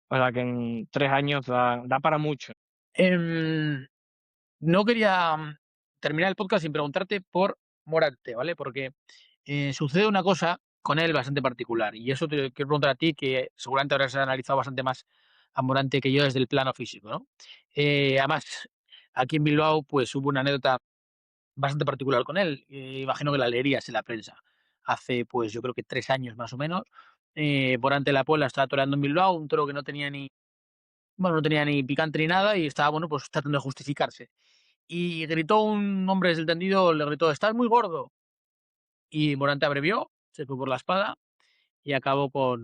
O sea que en 3 años da para mucho. Em, no quería terminar el podcast sin preguntarte por Morante, ¿vale? Porque sucede una cosa con él bastante particular, y eso te quiero preguntar a ti, que seguramente habrás analizado bastante más a Morante que yo desde el plano físico, ¿no? Además, aquí en Bilbao, pues hubo una anécdota bastante particular con él. Imagino que la leerías en la prensa. Hace, pues yo creo que 3 años más o menos, Morante de la Puebla estaba toreando en Bilbao, un toro que no tenía ni, bueno, no tenía ni picante ni nada, y estaba, bueno, pues tratando de justificarse. Y gritó un hombre desde el tendido, le gritó: "Estás muy gordo". Y Morante abrevió, se fue por la espada y acabó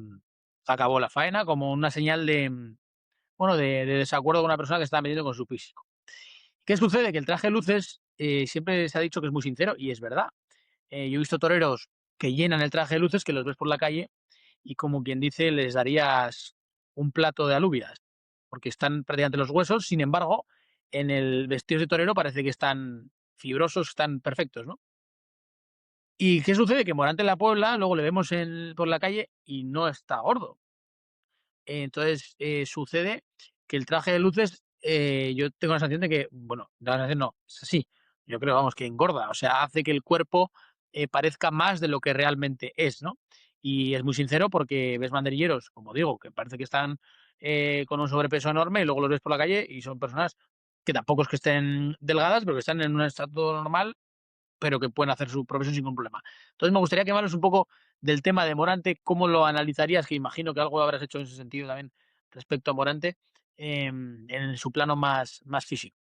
la faena como una señal de, bueno, de desacuerdo con una persona que se estaba metiendo con su físico. ¿Qué sucede? Que el traje de luces, siempre se ha dicho que es muy sincero, y es verdad. Yo he visto toreros que llenan el traje de luces, que los ves por la calle y, como quien dice, les darías un plato de alubias, porque están prácticamente los huesos. Sin embargo, en el vestido de torero parece que están fibrosos, están perfectos, ¿no? ¿Y qué sucede? Que Morante en la Puebla, luego le vemos por la calle y no está gordo. Entonces, sucede que el traje de luces, yo tengo la sensación de que, bueno, la sensación no, es así. Yo creo, vamos, que engorda, o sea, hace que el cuerpo parezca más de lo que realmente es, ¿no? Y es muy sincero, porque ves banderilleros, como digo, que parece que están con un sobrepeso enorme, y luego los ves por la calle y son personas que tampoco es que estén delgadas, pero que están en un estado normal, pero que pueden hacer su profesión sin ningún problema. Entonces, me gustaría que me hables un poco del tema de Morante, cómo lo analizarías, que imagino que algo habrás hecho en ese sentido también respecto a Morante, en su plano más físico.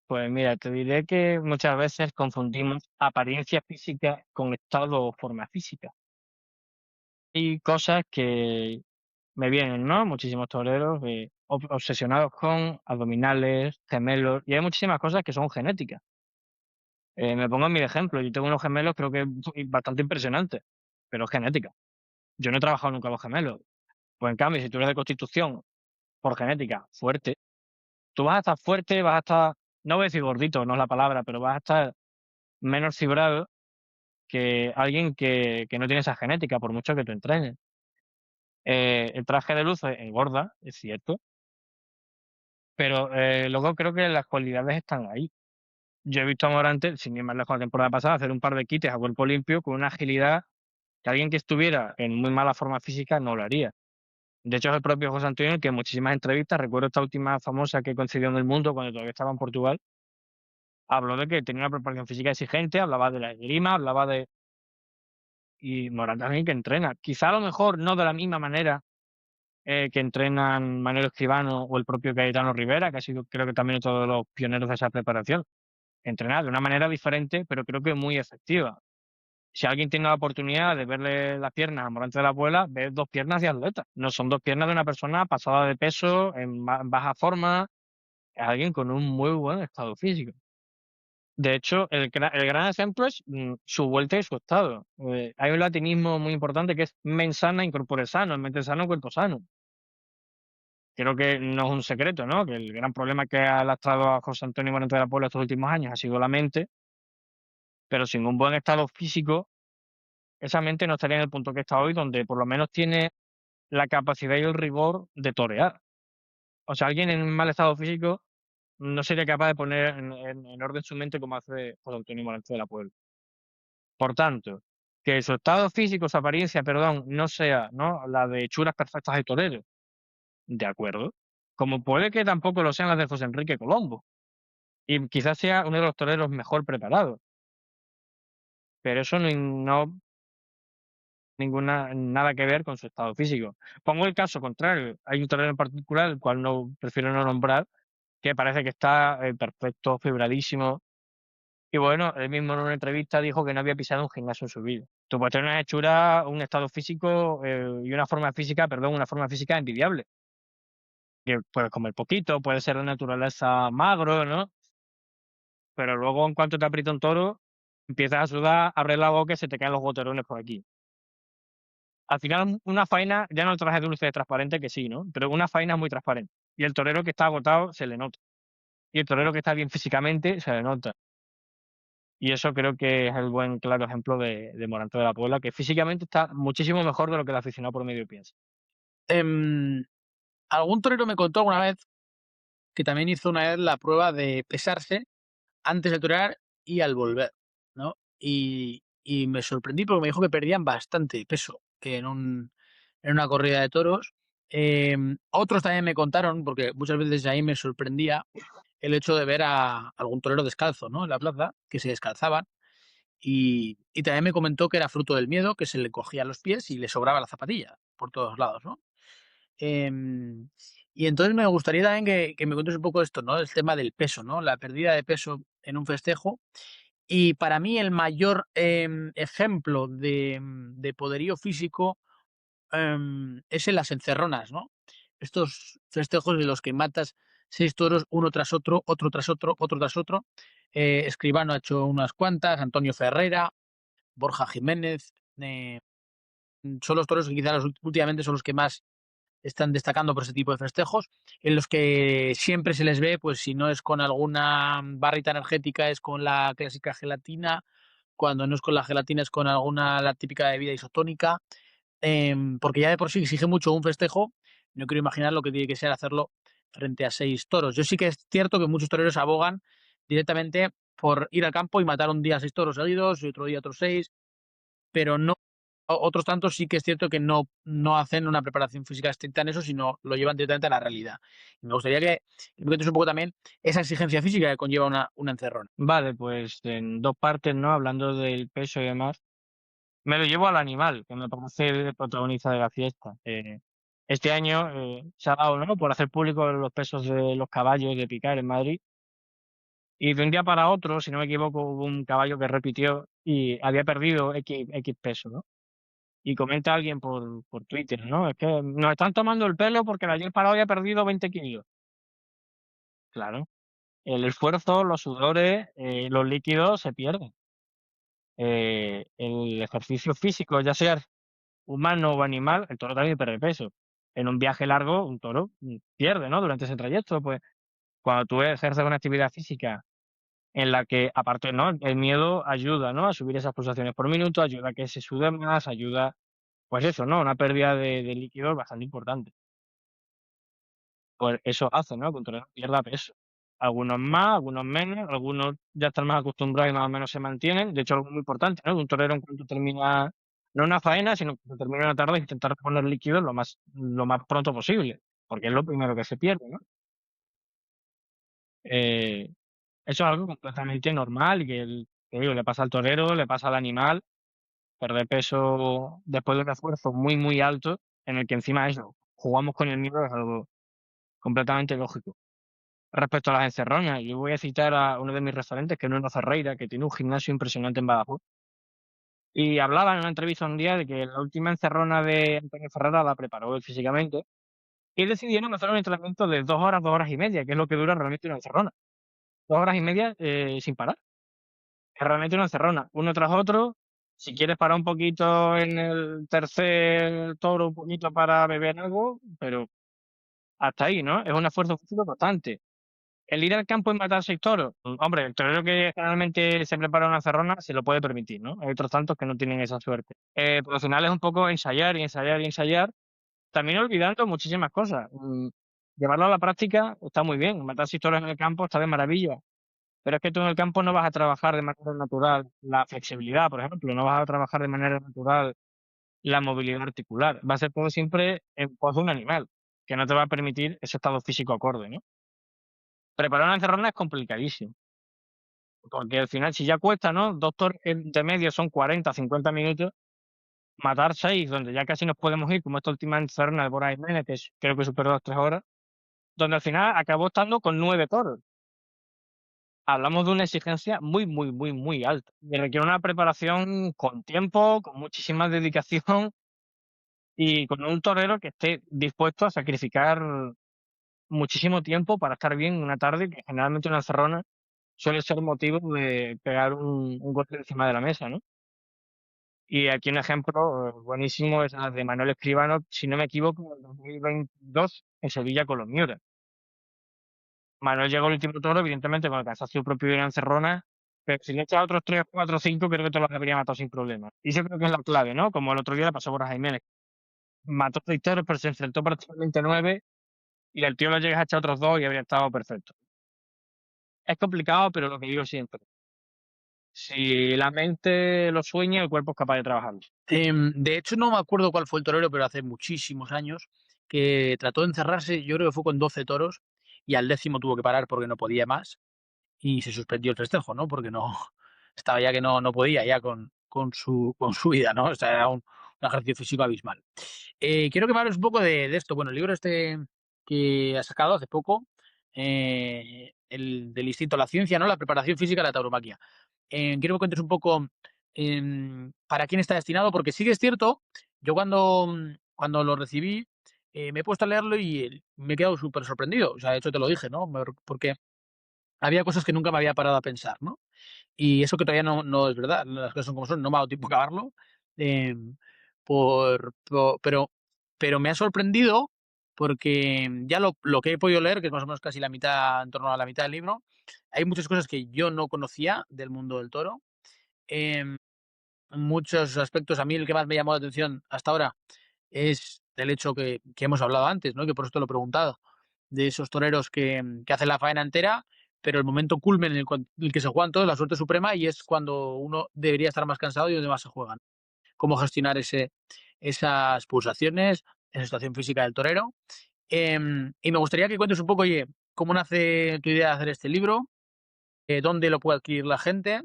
Pues mira, te diré que muchas veces confundimos apariencia física con estado o forma física. Hay cosas que me vienen, ¿no? Muchísimos toreros obsesionados con abdominales, gemelos, y hay muchísimas cosas que son genéticas. Me pongo en mi ejemplo, yo tengo unos gemelos, creo que bastante impresionantes, pero es genética. Yo no he trabajado nunca los gemelos. Pues en cambio, si tú eres de constitución, por genética, fuerte, tú vas a estar fuerte, vas a estar, no voy a decir gordito, no es la palabra, pero vas a estar menos fibrado que alguien que no tiene esa genética, por mucho que tú entrenes. El traje de luz engorda, es cierto, pero luego creo que las cualidades están ahí. Yo he visto a Morante, sin ir más lejos, la temporada pasada, hacer un par de quites a cuerpo limpio con una agilidad que alguien que estuviera en muy mala forma física no lo haría. De hecho, es el propio José Antonio que en muchísimas entrevistas, recuerdo esta última famosa que concedió en El Mundo cuando todavía estaba en Portugal, habló de que tenía una preparación física exigente, hablaba de la esgrima, hablaba de... Y Morante también que entrena. Quizá a lo mejor no de la misma manera que entrenan Manuel Escribano o el propio Cayetano Rivera, que ha sido, creo que también uno de los pioneros de esa preparación. Entrenar de una manera diferente, pero creo que muy efectiva. Si alguien tiene la oportunidad de verle las piernas a Morante de la Puebla, ve 2 piernas de atleta. No son 2 piernas de una persona pasada de peso, en baja forma, es alguien con un muy buen estado físico. De hecho, el gran ejemplo es, su vuelta y su estado. Hay un latinismo muy importante que es mens sana in corpore sano, mente sano, cuerpo sano. Creo que no es un secreto, ¿no? Que el gran problema que ha lastrado a José Antonio Morante de la Puebla estos últimos años ha sido la mente, pero sin un buen estado físico, esa mente no estaría en el punto que está hoy, donde por lo menos tiene la capacidad y el rigor de torear. O sea, alguien en un mal estado físico no sería capaz de poner en orden su mente como hace José Antonio Morante de la Puebla. Por tanto, que su estado físico, su apariencia, perdón, no sea, ¿no?, la de churas perfectas de torero, de acuerdo. Como puede que tampoco lo sean las de José Enrique Colombo, y quizás sea uno de los toreros mejor preparados, pero eso no nada que ver con su estado físico. Pongo el caso contrario, hay un torero en particular, el cual no prefiero no nombrar, que parece que está, perfecto, fibradísimo, y bueno, él mismo en una entrevista dijo que no había pisado un gimnasio en su vida. Tú puedes tener una hechura, un estado físico, y una forma física, perdón, una forma física envidiable, que puedes comer poquito, puedes ser de naturaleza magro, ¿no? Pero luego, en cuanto te aprieta un toro, empiezas a sudar, abres la boca y se te caen los goterones por aquí. Al final, una faena, ya no el traje dulce de transparente, que sí, ¿no? Pero una faena es muy transparente. Y el torero que está agotado se le nota. Y el torero que está bien físicamente se le nota. Y eso creo que es el buen, claro ejemplo de Morante de la Puebla, que físicamente está muchísimo mejor de lo que el aficionado promedio piensa. Algún torero me contó alguna vez que también hizo una vez la prueba de pesarse antes de torear y al volver, ¿no? Y me sorprendí porque me dijo que perdían bastante peso en una corrida de toros. Otros también me contaron, porque muchas veces ahí me sorprendía el hecho de ver a algún torero descalzo, ¿no?, en la plaza, que se descalzaban. Y también me comentó que era fruto del miedo, que se le cogían los pies y le sobraba la zapatilla por todos lados, ¿no? Em, y entonces me gustaría también que me cuentes un poco esto, ¿no? El tema del peso, ¿no? La pérdida de peso en un festejo. Y para mí el mayor ejemplo de poderío físico es en las encerronas, ¿no? Estos festejos en los que matas 6 toros uno tras otro tras otro, otro tras otro. Escribano ha hecho unas cuantas, Antonio Ferrera, Borja Jiménez. Son los toros que quizás últimamente son los que más están destacando por ese tipo de festejos, en los que siempre se les ve, pues si no es con alguna barrita energética, es con la clásica gelatina, cuando no es con la gelatina es con alguna, la típica bebida isotónica, porque ya de por sí exige mucho un festejo, no quiero imaginar lo que tiene que ser hacerlo frente a 6 toros. Yo sí que es cierto que muchos toreros abogan directamente por ir al campo y matar un día 6 toros seguidos y otro día otros 6, pero no otros tantos sí que es cierto que no hacen una preparación física estricta en eso, sino lo llevan directamente a la realidad. Y me gustaría que me cuentes un poco también esa exigencia física que conlleva una encerrona. Vale, pues en 2 partes, ¿no? Hablando del peso y demás. Me lo llevo al animal, que me parece el protagonista de la fiesta. Este año, se ha dado, ¿no?, por hacer público los pesos de los caballos de picar en Madrid, y de un día para otro, si no me equivoco, hubo un caballo que repitió y había perdido X peso, ¿no? Y comenta alguien por Twitter, ¿no? Es que nos están tomando el pelo porque el ayer parado había perdido 20 kilos. Claro, el esfuerzo, los sudores, los líquidos se pierden. El ejercicio físico, ya sea humano o animal, el toro también pierde peso. En un viaje largo, un toro, pierde, ¿no?, durante ese trayecto. Pues, cuando tú ejerces una actividad física en la que, aparte, ¿no?, el miedo ayuda, ¿no?, a subir esas pulsaciones por minuto, ayuda a que se sude más, ayuda, pues eso, ¿no?, una pérdida de líquidos bastante importante. Pues eso hace, ¿no?, que un torero pierda peso. Algunos más, algunos menos, algunos ya están más acostumbrados y más o menos se mantienen. De hecho, algo muy importante, ¿no?, que un torero, en cuanto termina, no una faena, sino cuando termina una tarde, intentar reponer líquidos lo más pronto posible, porque es lo primero que se pierde, ¿no? Eh, Eso es algo completamente normal y que digo, le pasa al torero, le pasa al animal. Perder peso después de un esfuerzo muy, muy alto, en el que encima eso, jugamos con el miedo, es algo completamente lógico. Respecto a las encerronas, yo voy a citar a uno de mis referentes, que es Nuno Ferreira, que tiene un gimnasio impresionante en Badajoz. Y hablaba en una entrevista un día de que la última encerrona de Antonio Ferrara la preparó él físicamente y decidieron hacer un entrenamiento de 2 horas y media, que es lo que dura realmente una encerrona. 2 horas y media sin parar. Es realmente una encerrona, uno tras otro. Si quieres parar un poquito en el tercer toro, un poquito para beber algo, pero hasta ahí, ¿no? Es un esfuerzo físico constante. El ir al campo y matar 6 toros, hombre, el torero que generalmente se prepara una encerrona se lo puede permitir, ¿no? Hay otros tantos que no tienen esa suerte. Pero al final es un poco ensayar y ensayar y ensayar, también olvidando muchísimas cosas. Llevarlo a la práctica está muy bien, matar 6 toros en el campo está de maravilla, pero es que tú en el campo no vas a trabajar de manera natural la flexibilidad, por ejemplo, no vas a trabajar de manera natural la movilidad articular, va a ser todo siempre en pos de un animal, que no te va a permitir ese estado físico acorde, ¿no? Preparar una encerrona es complicadísimo. Porque al final, si ya cuesta, ¿no? 2 toros de medio son 40, 50 minutos, matar 6, donde ya casi nos podemos ir, como esta última encerrona de Bora Jiménez, que creo que superó las 3 horas, donde al final acabó estando con 9 toros. Hablamos de una exigencia muy, muy, muy, muy alta. Y requiere una preparación con tiempo, con muchísima dedicación y con un torero que esté dispuesto a sacrificar muchísimo tiempo para estar bien una tarde, que generalmente una encerrona suele ser motivo de pegar un golpe encima de la mesa, ¿no? Y aquí un ejemplo buenísimo es la de Manuel Escribano, si no me equivoco, en el 2022 en Sevilla con los Miura. Manuel llegó al último toro, evidentemente, con el cansancio propio de una encerrona, pero si le echas otros 3, 4, 5, creo que te los habría matado sin problema. Y eso creo que es la clave, ¿no? Como el otro día le pasó por a Jiménez. Mató 6 toros, pero se enfrentó prácticamente 9 y el tío le llegas a echar otros 2 y habría estado perfecto. Es complicado, pero lo que digo siempre, si la mente lo sueña, el cuerpo es capaz de trabajarlo. De hecho, no me acuerdo cuál fue el torero, pero hace muchísimos años que trató de encerrarse, yo creo que fue con 12 toros y al 10º tuvo que parar porque no podía más y se suspendió el festejo, ¿no? Porque no estaba ya que no podía ya con su vida, ¿no? O sea, era un ejercicio físico abismal. Quiero que me hables un poco de esto. Bueno, el libro este que has sacado hace poco, el del Instinto a la Ciencia, ¿no? La preparación física de la tauromaquia. Quiero que cuentes un poco para quién está destinado, porque sí que es cierto, yo cuando lo recibí, me he puesto a leerlo y me he quedado súper sorprendido. O sea, de hecho te lo dije, ¿no? Porque había cosas que nunca me había parado a pensar, ¿no? Y eso que todavía no es verdad, las cosas son como son, no me ha dado tiempo a acabarlo, em, pero me ha sorprendido porque ya lo que he podido leer, que es más o menos casi la mitad, en torno a la mitad del libro, hay muchas cosas que yo no conocía del mundo del toro. Em, Muchos aspectos, a mí el que más me llamó la atención hasta ahora es el hecho que hemos hablado antes, ¿no? Que por eso te lo he preguntado, de esos toreros que hacen la faena entera, pero el momento culmen en el que se juegan todos, la suerte suprema, y es cuando uno debería estar más cansado y donde más se juegan. Cómo gestionar esas pulsaciones, esa situación física del torero. Y me gustaría que cuentes un poco, oye, cómo nace tu idea de hacer este libro, dónde lo puede adquirir la gente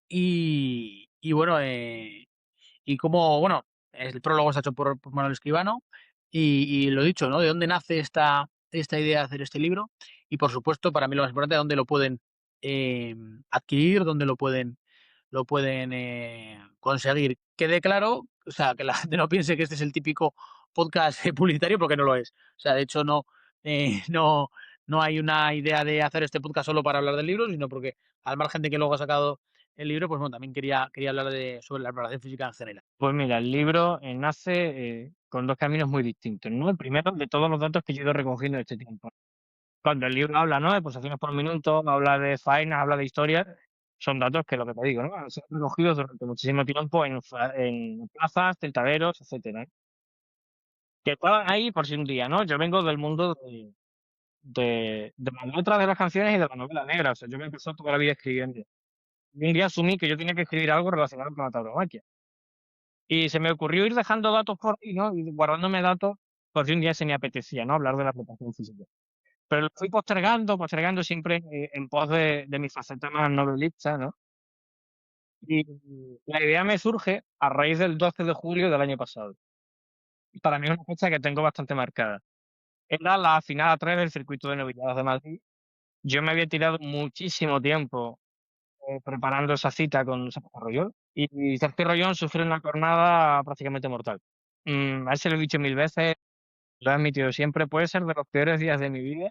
y bueno, y cómo, bueno, el prólogo está hecho por Manuel Escribano y lo dicho, ¿no? De dónde nace esta idea de hacer este libro y, por supuesto, para mí lo más importante, dónde lo pueden adquirir, dónde lo pueden conseguir. Quede claro, o sea, que la gente no piense que este es el típico podcast publicitario porque no lo es. O sea, de hecho, no hay una idea de hacer este podcast solo para hablar del libro, sino porque al margen de que luego ha sacado el libro, pues bueno, también quería hablar sobre la preparación física en general. Pues mira, el libro nace con 2 caminos muy distintos, ¿no? El primero, de todos los datos que yo he ido recogiendo en este tiempo. Cuando el libro habla, ¿no? De pulsaciones por minuto, habla de faenas, habla de historias, son datos que lo que te digo, ¿no? Han sido recogidos durante muchísimo tiempo en plazas, tentaderos, etcétera, ¿eh? Que estaban ahí por si un día, ¿no? Yo vengo del mundo de las letras de las canciones y de la novela negra, o sea, yo me he pasado toda la vida escribiendo. Y un día asumí que yo tenía que escribir algo relacionado con la tauromaquia. Y se me ocurrió ir dejando datos por ahí, ¿no? Y guardándome datos por si un día se me apetecía, ¿no? Hablar de la preparación física. Pero lo fui postergando siempre en pos de mi faceta más novelista, ¿no? Y la idea me surge a raíz del 12 de julio del año pasado. Y para mí es una fecha que tengo bastante marcada. Era la final a 3 del circuito de novilladas de Madrid. Yo me había tirado muchísimo tiempo preparando esa cita con Sergio Arroyo. y Sergio Rollón sufre una cornada prácticamente mortal. A él se lo he dicho 1000 veces, lo he admitido siempre, puede ser de los peores días de mi vida,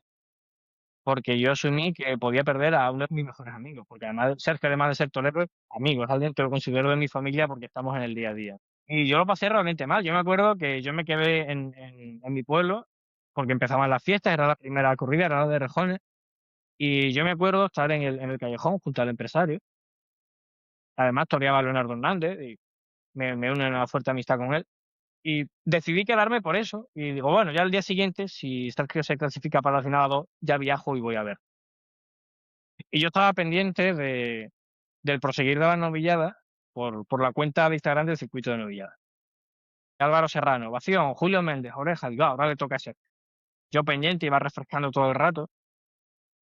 porque yo asumí que podía perder a uno de mis mejores amigos, porque además Sergio, además de ser torero, es amigo, es alguien que lo considero de mi familia porque estamos en el día a día. Y yo lo pasé realmente mal. Yo me acuerdo que yo me quedé en mi pueblo, porque empezaban las fiestas, era la primera corrida, era la de rejones, y yo me acuerdo estar en el callejón junto al empresario. Además, toreaba a Leonardo Hernández y me une una fuerte amistad con él. Y decidí quedarme por eso. Y digo, bueno, ya al día siguiente, si Sergio se clasifica para la final 2, ya viajo y voy a ver. Y yo estaba pendiente del proseguir de las novilladas por la cuenta de Instagram del circuito de novilladas. Álvaro Serrano, ovación, Julio Méndez, oreja, digo, ahora le toca a Sergio. Yo pendiente, iba refrescando todo el rato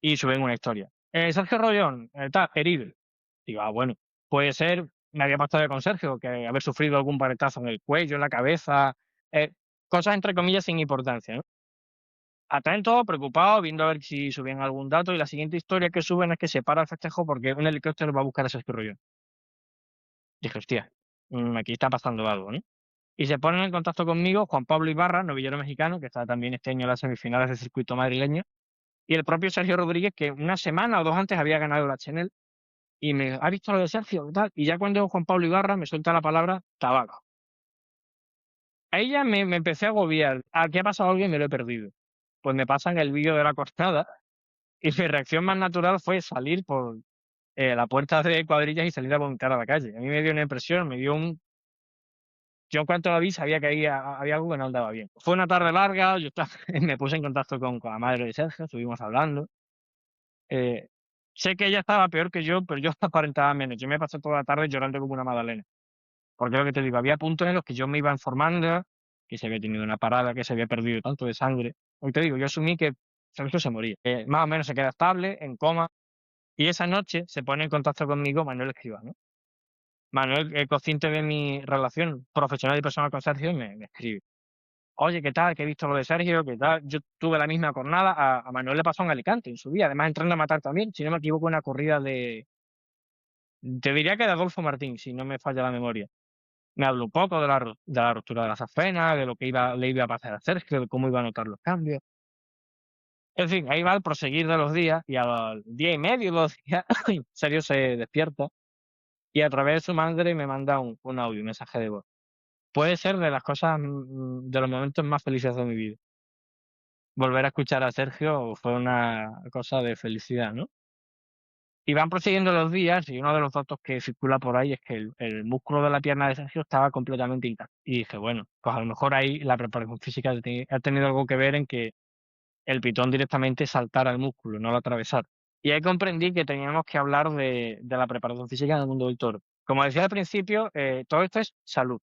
y subí una historia. Sergio Rollón, tal, herido. Digo, bueno, puede ser, me había pasado con Sergio, que haber sufrido algún paletazo en el cuello, en la cabeza, eh, cosas entre comillas sin importancia, ¿no? Atento, preocupado, viendo a ver si subían algún dato, y la siguiente historia que suben es que se para el festejo porque un helicóptero va a buscar a Sergio Rollón. Dije, hostia, aquí está pasando algo, ¿no? Y se ponen en contacto conmigo Juan Pablo Ibarra, novillero mexicano, que está también este año en las semifinales del circuito madrileño, y el propio Sergio Rodríguez, que una semana o 2 antes había ganado la Chenel, y me ha visto lo de Sergio, y tal. Y ya cuando Juan Pablo Ibarra me suelta la palabra tabaco. Ahí ya me empecé a agobiar. ¿Qué ha pasado algo y me lo he perdido? Pues me pasan el vídeo de la cortada y mi reacción más natural fue salir por la puerta de cuadrillas y salir a vomitar a la calle. A mí me dio una impresión, me dio un... Yo en cuanto la vi sabía que había algo que no andaba bien. Fue una tarde larga, yo estaba, me puse en contacto con la madre de Sergio, estuvimos hablando. Eh, Sé que ella estaba peor que yo, pero yo aparentaba menos. Yo me pasé toda la tarde llorando como una magdalena. Porque lo que te digo, había puntos en los que yo me iba informando, que se había tenido una parada, que se había perdido tanto de sangre. Hoy te digo, yo asumí que Sergio se moría. Más o menos se queda estable, en coma. Y esa noche se pone en contacto conmigo Manuel Escribano. Manuel, consciente de mi relación profesional y personal con Sergio, me escribe. Oye, ¿qué tal? Que he visto lo de Sergio, ¿qué tal? Yo tuve la misma jornada, a Manuel le pasó en Alicante en su día, además entrando a matar también, si no me equivoco, una corrida te diría que de Adolfo Martín, si no me falla la memoria. Me habló un poco de la ruptura de la safena, de lo que le iba a pasar a Sergio, de cómo iba a notar los cambios. En fin, ahí va el proseguir de los días, y al día y medio, 2 días, Sergio se despierta y a través de su madre me manda un audio, un mensaje de voz. Puede ser de las cosas, de los momentos más felices de mi vida. Volver a escuchar a Sergio fue una cosa de felicidad, ¿no? Y van prosiguiendo los días, y uno de los datos que circula por ahí es que el músculo de la pierna de Sergio estaba completamente intacto. Y dije, bueno, pues a lo mejor ahí la preparación física ha tenido algo que ver en que el pitón directamente saltara al músculo, no lo atravesara. Y ahí comprendí que teníamos que hablar de la preparación física en el mundo del toro. Como decía al principio, todo esto es salud.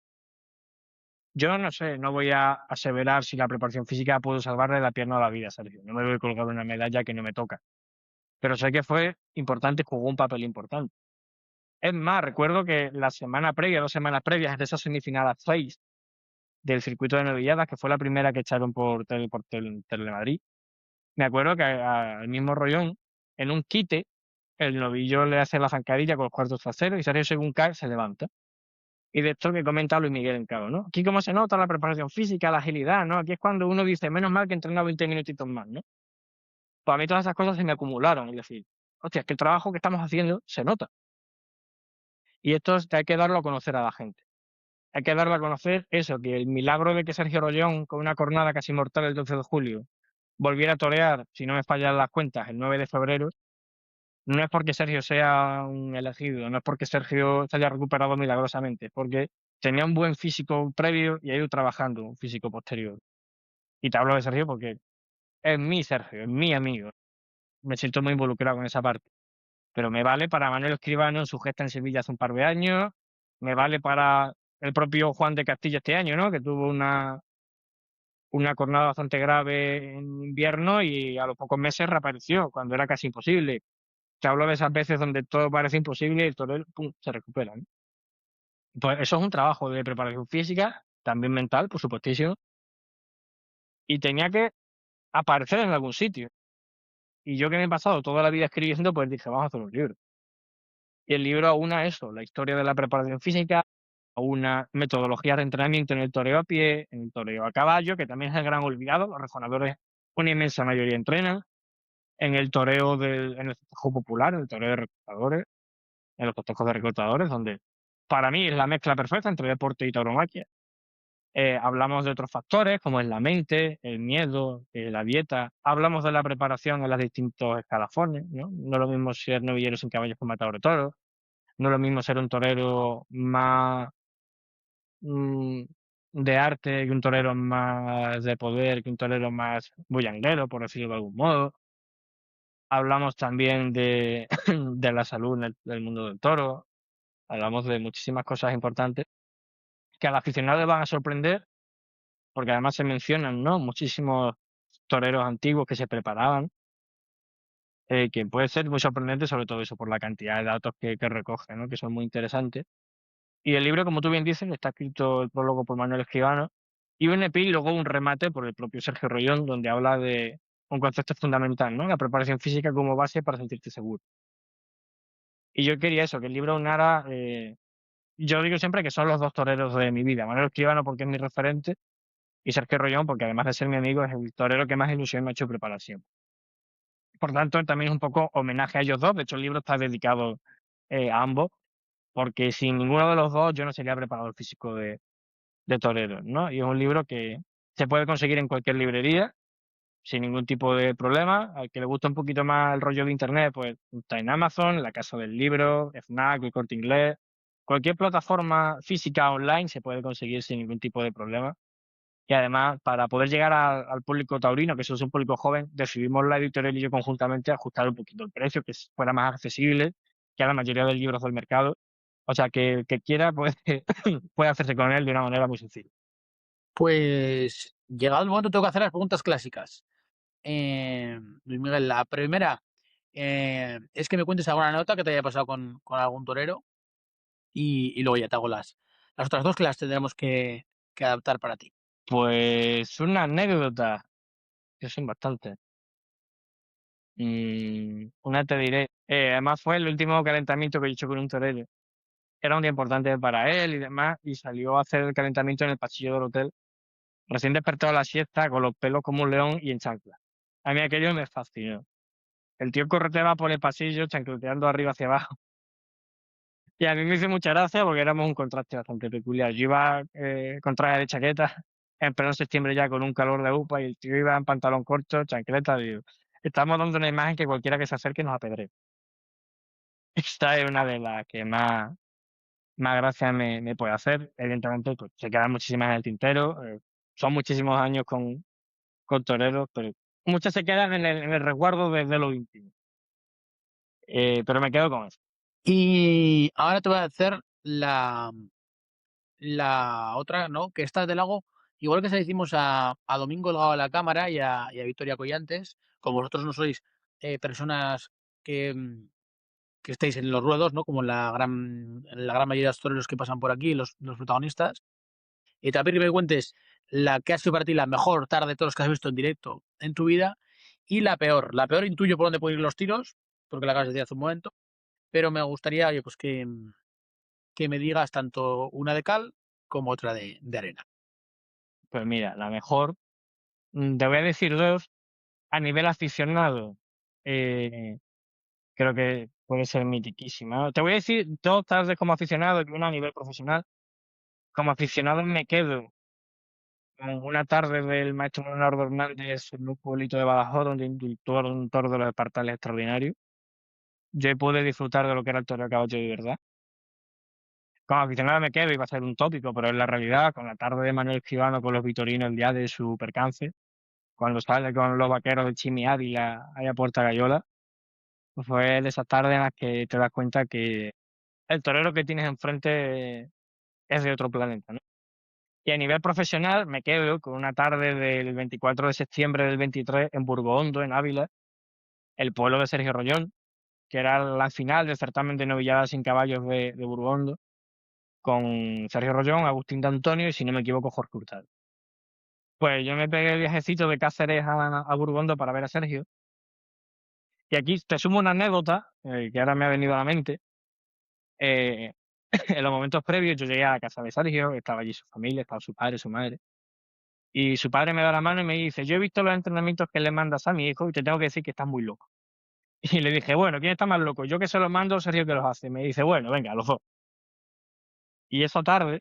Yo no sé, no voy a aseverar si la preparación física pudo salvarle la pierna a la vida, Sergio. No me voy a colgar una medalla que no me toca. Pero sé que fue importante, jugó un papel importante. Es más, recuerdo que la semana previa, 2 semanas previas de esa semifinal a 6 del circuito de novilladas, que fue la primera que echaron por Telemadrid, me acuerdo que al mismo Rollón, en un quite, el novillo le hace la zancadilla con los cuartos traseros y Sergio, según cae, se levanta. Y de esto que comenta Luis Miguel en Cabo, ¿no? Aquí como se nota la preparación física, la agilidad, ¿no? Aquí es cuando uno dice, menos mal que he entrenado 20 minutitos más, ¿no? Pues a mí todas esas cosas se me acumularon, es decir, hostia, es que el trabajo que estamos haciendo se nota. Y esto hay que darlo a conocer a la gente. Hay que darlo a conocer eso, que el milagro de que Sergio Rollón, con una cornada casi mortal el 12 de julio, volviera a torear, si no me fallan las cuentas, el 9 de febrero, no es porque Sergio sea un elegido, no es porque Sergio se haya recuperado milagrosamente, es porque tenía un buen físico previo y ha ido trabajando un físico posterior. Y te hablo de Sergio porque es mi Sergio, es mi amigo. Me siento muy involucrado con esa parte. Pero me vale para Manuel Escribano en su gesta en Sevilla hace un par de años, me vale para el propio Juan de Castilla este año, ¿no? Que tuvo una cornada bastante grave en invierno y a los pocos meses reapareció, cuando era casi imposible. Te hablo de esas veces donde todo parece imposible y el torero, pum, se recupera, ¿no? Pues eso es un trabajo de preparación física, también mental, por supuestísimo, y tenía que aparecer en algún sitio. Y yo que me he pasado toda la vida escribiendo, pues dije, vamos a hacer un libro. Y el libro aúna eso, la historia de la preparación física, aúna metodologías de entrenamiento en el toreo a pie, en el toreo a caballo, que también es el gran olvidado, los rejonadores, una inmensa mayoría entrenan, en el toreo en el festejo popular, en el toreo de reclutadores, en los festejos de reclutadores, donde para mí es la mezcla perfecta entre deporte y tauromaquia. Hablamos de otros factores, como es la mente, el miedo, la dieta. Hablamos de la preparación en los distintos escalafones, ¿no? No es lo mismo ser novillero sin caballos que matador de toros. No es lo mismo ser un torero más mm, de arte que un torero más de poder, que un torero más bullanguero, por decirlo de algún modo. Hablamos también de, de la salud en del mundo del toro. Hablamos de muchísimas cosas importantes que al aficionado le van a sorprender, porque además se mencionan, ¿no? Muchísimos toreros antiguos que se preparaban, que puede ser muy sorprendente, sobre todo eso, por la cantidad de datos que recoge, ¿no? Que son muy interesantes. Y el libro, como tú bien dices, está escrito el prólogo por Manuel Escribano y un epílogo, un remate por el propio Sergio Rollón, donde habla de un concepto fundamental, ¿no? La preparación física como base para sentirte seguro. Y yo quería eso, que el libro unara, yo digo siempre que son los dos toreros de mi vida, Manuel Escribano porque es mi referente y Sergio Rollón porque además de ser mi amigo es el torero que más ilusión me ha hecho preparar siempre. Por tanto, también es un poco homenaje a ellos dos, de hecho el libro está dedicado a ambos, porque sin ninguno de los dos yo no sería preparador físico de toreros, ¿no? Y es un libro que se puede conseguir en cualquier librería sin ningún tipo de problema. Al que le gusta un poquito más el rollo de internet, pues está en Amazon, La Casa del Libro, FNAC, El Corte Inglés. Cualquier plataforma física online se puede conseguir sin ningún tipo de problema. Y además, para poder llegar al público taurino, que eso es un público joven, decidimos la editorial y yo conjuntamente ajustar un poquito el precio, que fuera más accesible que a la mayoría de libros del mercado. O sea, que el que quiera puede, puede hacerse con él de una manera muy sencilla. Pues llegado el momento tengo que hacer las preguntas clásicas. Luis Miguel, la primera es que me cuentes alguna nota que te haya pasado con algún torero y luego ya te hago las otras dos que las tendremos que adaptar para ti. Pues una anécdota, que son bastantes. Una te diré. Además fue el último calentamiento que he hecho con un torero. Era un día importante para él y demás, y salió a hacer el calentamiento en el pasillo del hotel. Recién despertado a la siesta, con los pelos como un león y en chancla. A mí aquello me fascinó. El tío correteaba por el pasillo, chancleteando arriba hacia abajo. Y a mí me hizo mucha gracia porque éramos un contraste bastante peculiar. Yo iba con traje de chaqueta, en pleno septiembre ya con un calor de upa, y el tío iba en pantalón corto, chancleta, digo, estamos dando una imagen que cualquiera que se acerque nos apedree. Esta es una de las que más gracia me puede hacer. Evidentemente, pues, se quedan muchísimas en el tintero, son muchísimos años con toreros, pero muchas se quedan en el resguardo de lo íntimo. Pero me quedo con eso. Y ahora te voy a hacer la otra, ¿no? Que esta del lago, igual que se la hicimos a Domingo Delgado de la Cámara y a Victoria Collantes, como vosotros no sois personas que, que estéis en los ruedos, ¿no? Como en la gran mayoría de los toreros que pasan por aquí, los protagonistas. Y te voy a pedir que me cuentes la que ha sido para ti la mejor tarde de todos los que has visto en directo en tu vida y la peor. La peor intuyo por dónde pueden ir los tiros, porque la acabas de decir hace un momento, pero me gustaría, oye, pues que me digas tanto una de cal como otra de arena. Pues mira, la mejor, te voy a decir dos. A nivel aficionado, eh, creo que puede ser mitiquísima, ¿no? Te voy a decir dos tardes como aficionado y una a nivel profesional. Como aficionado me quedo con una tarde del maestro Leonardo Hernández en un pueblito de Badajoz, donde indultó a un toro de los espartales extraordinario. Yo pude disfrutar de lo que era el toro de caballo de verdad. Como aficionado me quedo, iba a ser un tópico, pero es la realidad, con la tarde de Manuel Escribano con los vitorinos el día de su percance, cuando sale con los vaqueros de Chimi Ávila allá a Puerta Gallola. Fue de esas tardes en las que te das cuenta que el torero que tienes enfrente es de otro planeta, ¿no? Y a nivel profesional me quedo con una tarde del 24 de septiembre del 23 en Burgohondo, en Ávila, el pueblo de Sergio Rollón, que era la final del certamen de novilladas sin caballos de Burgohondo, con Sergio Rollón, Agustín de Antonio y, si no me equivoco, Jorge Hurtado. Pues yo me pegué el viajecito de Cáceres a Burgohondo para ver a Sergio. Y aquí te sumo una anécdota que ahora me ha venido a la mente. en los momentos previos yo llegué a la casa de Sergio, estaba allí su familia, estaba su padre, su madre, y su padre me da la mano y me dice: "Yo he visto los entrenamientos que le mandas a mi hijo y te tengo que decir que estás muy loco". Y le dije: "Bueno, ¿quién está más loco? ¿Yo que se los mando o Sergio que los hace?". Me dice: "Bueno, venga, los dos". Y esa tarde,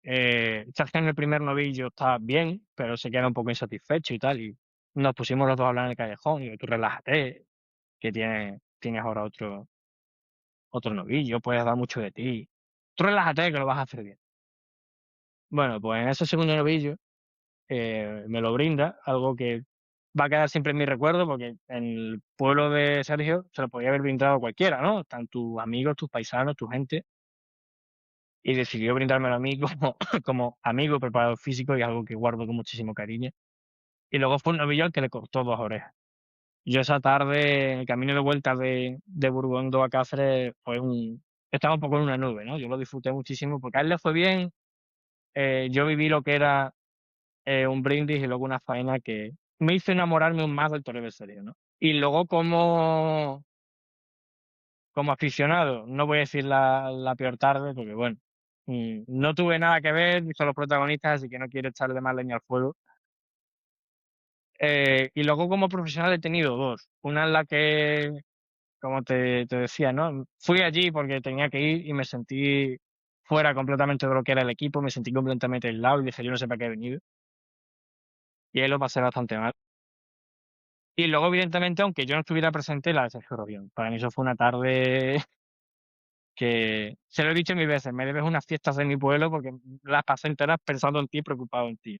Sergio en el primer novillo está bien, pero se queda un poco insatisfecho y tal, y nos pusimos los dos a hablar en el callejón, y digo: "Tú relájate, que tienes ahora otro novillo, puedes dar mucho de ti. Tú relájate que lo vas a hacer bien". Bueno, pues en ese segundo novillo, me lo brinda, algo que va a quedar siempre en mi recuerdo, porque en el pueblo de Sergio se lo podía haber brindado a cualquiera, ¿no? Están tus amigos, tus paisanos, tu gente, y decidió brindármelo a mí como como amigo, preparador físico, y algo que guardo con muchísimo cariño. Y luego fue un novillo al que le cortó 2 orejas. Yo esa tarde, en el camino de vuelta de Burgondo a Cáceres, estaba un poco en una nube, ¿no? Yo lo disfruté muchísimo porque a él le fue bien, yo viví lo que era, un brindis y luego una faena que me hizo enamorarme aún más del toreo de serie, ¿no? Y luego como aficionado, no voy a decir la peor tarde porque, bueno, no tuve nada que ver, ni son los protagonistas, así que no quiero echarle más leña al fuego. Y luego como profesional he tenido 2. Una en la que, como te decía, ¿no? Fui allí porque tenía que ir y me sentí fuera completamente de lo que era el equipo, me sentí completamente aislado y dije: "Yo no sé para qué he venido". Y ahí lo pasé bastante mal. Y luego, evidentemente, aunque yo no estuviera presente, la de Sergio Robión. Para mí eso fue una tarde que se lo he dicho 1000 veces: "Me debes unas fiestas de mi pueblo", porque las pasé enteras pensando en ti, preocupado en ti.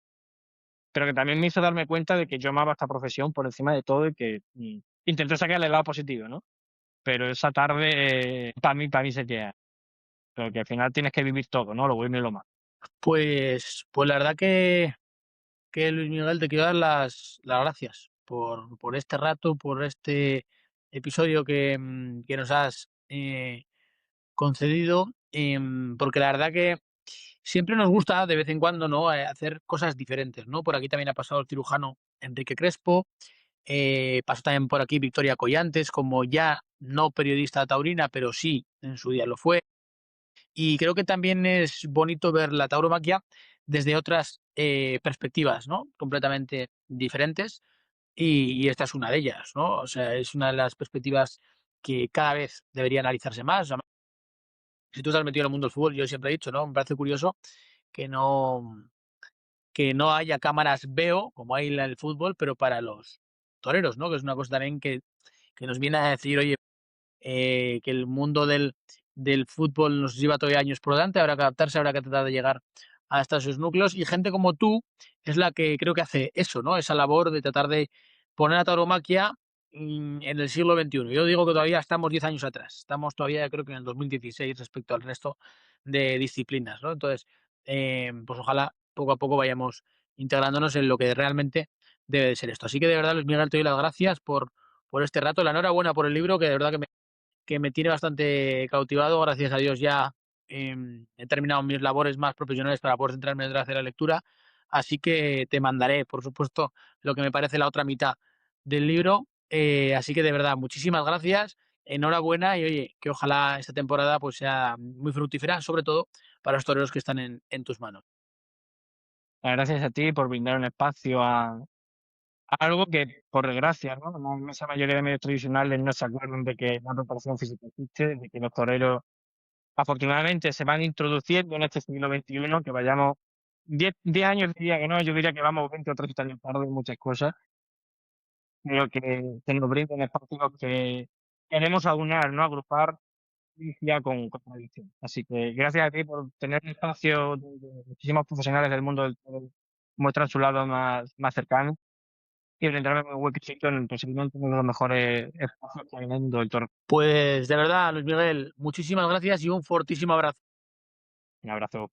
Pero que también me hizo darme cuenta de que yo amaba esta profesión por encima de todo y que, intenté sacarle el lado positivo, ¿no? Pero esa tarde, para mí se queda. Porque al final tienes que vivir todo, ¿no? Lo bueno y lo malo. Pues la verdad que Luis Miguel, te quiero dar las gracias por este rato, por este episodio que nos has concedido, porque la verdad que siempre nos gusta de vez en cuando, ¿no? Hacer cosas diferentes, ¿no? Por aquí también ha pasado el cirujano Enrique Crespo, pasó también por aquí Victoria Collantes, como ya no periodista taurina, pero sí en su día lo fue. Y creo que también es bonito ver la tauromaquia desde otras perspectivas, ¿no? Completamente diferentes. Y esta es una de ellas, ¿no? O sea, es una de las perspectivas que cada vez debería analizarse más. Si tú estás metido en el mundo del fútbol, yo siempre he dicho, ¿no? Me parece curioso que no haya cámaras veo, como hay en el fútbol, pero para los toreros, ¿no? Que es una cosa también que nos viene a decir, oye, que el mundo del fútbol nos lleva todavía años por delante, habrá que adaptarse, habrá que tratar de llegar hasta esos núcleos, y gente como tú es la que creo que hace eso, ¿no? Esa labor de tratar de poner a tauromaquia en el siglo XXI. Yo digo que todavía estamos 10 años atrás, estamos todavía creo que en el 2016 respecto al resto de disciplinas, ¿no? Entonces, pues ojalá poco a poco vayamos integrándonos en lo que realmente debe de ser esto. Así que de verdad, Luis Miguel, te doy las gracias por este rato. La enhorabuena por el libro, que de verdad que me tiene bastante cautivado. Gracias a Dios ya he terminado mis labores más profesionales para poder centrarme en hacer la lectura. Así que te mandaré, por supuesto, lo que me parece la otra mitad del libro. Así que de verdad, muchísimas gracias. Enhorabuena y oye, que ojalá esta temporada pues sea muy fructífera, sobre todo para los toreros que están en tus manos. Gracias a ti por brindar un espacio a algo que, por desgracia, ¿no? La inmensa mayoría de medios tradicionales no se acuerdan de que la preparación física existe, de que los toreros, afortunadamente, se van introduciendo en este siglo XXI, que vayamos 10 años, diría que no, yo diría que vamos 20 o 30 años tarde en muchas cosas, pero que nos brinden espacios que queremos aunar, ¿no? Agrupar ya con tradición. Así que gracias a ti por tener un espacio donde muchísimos profesionales del mundo del toro muestran su lado más cercano y brindarme un huequecito en posiblemente uno de los mejores espacios que hay en el mundo del toro. Pues de verdad, Luis Miguel, muchísimas gracias y un fortísimo abrazo. Un abrazo.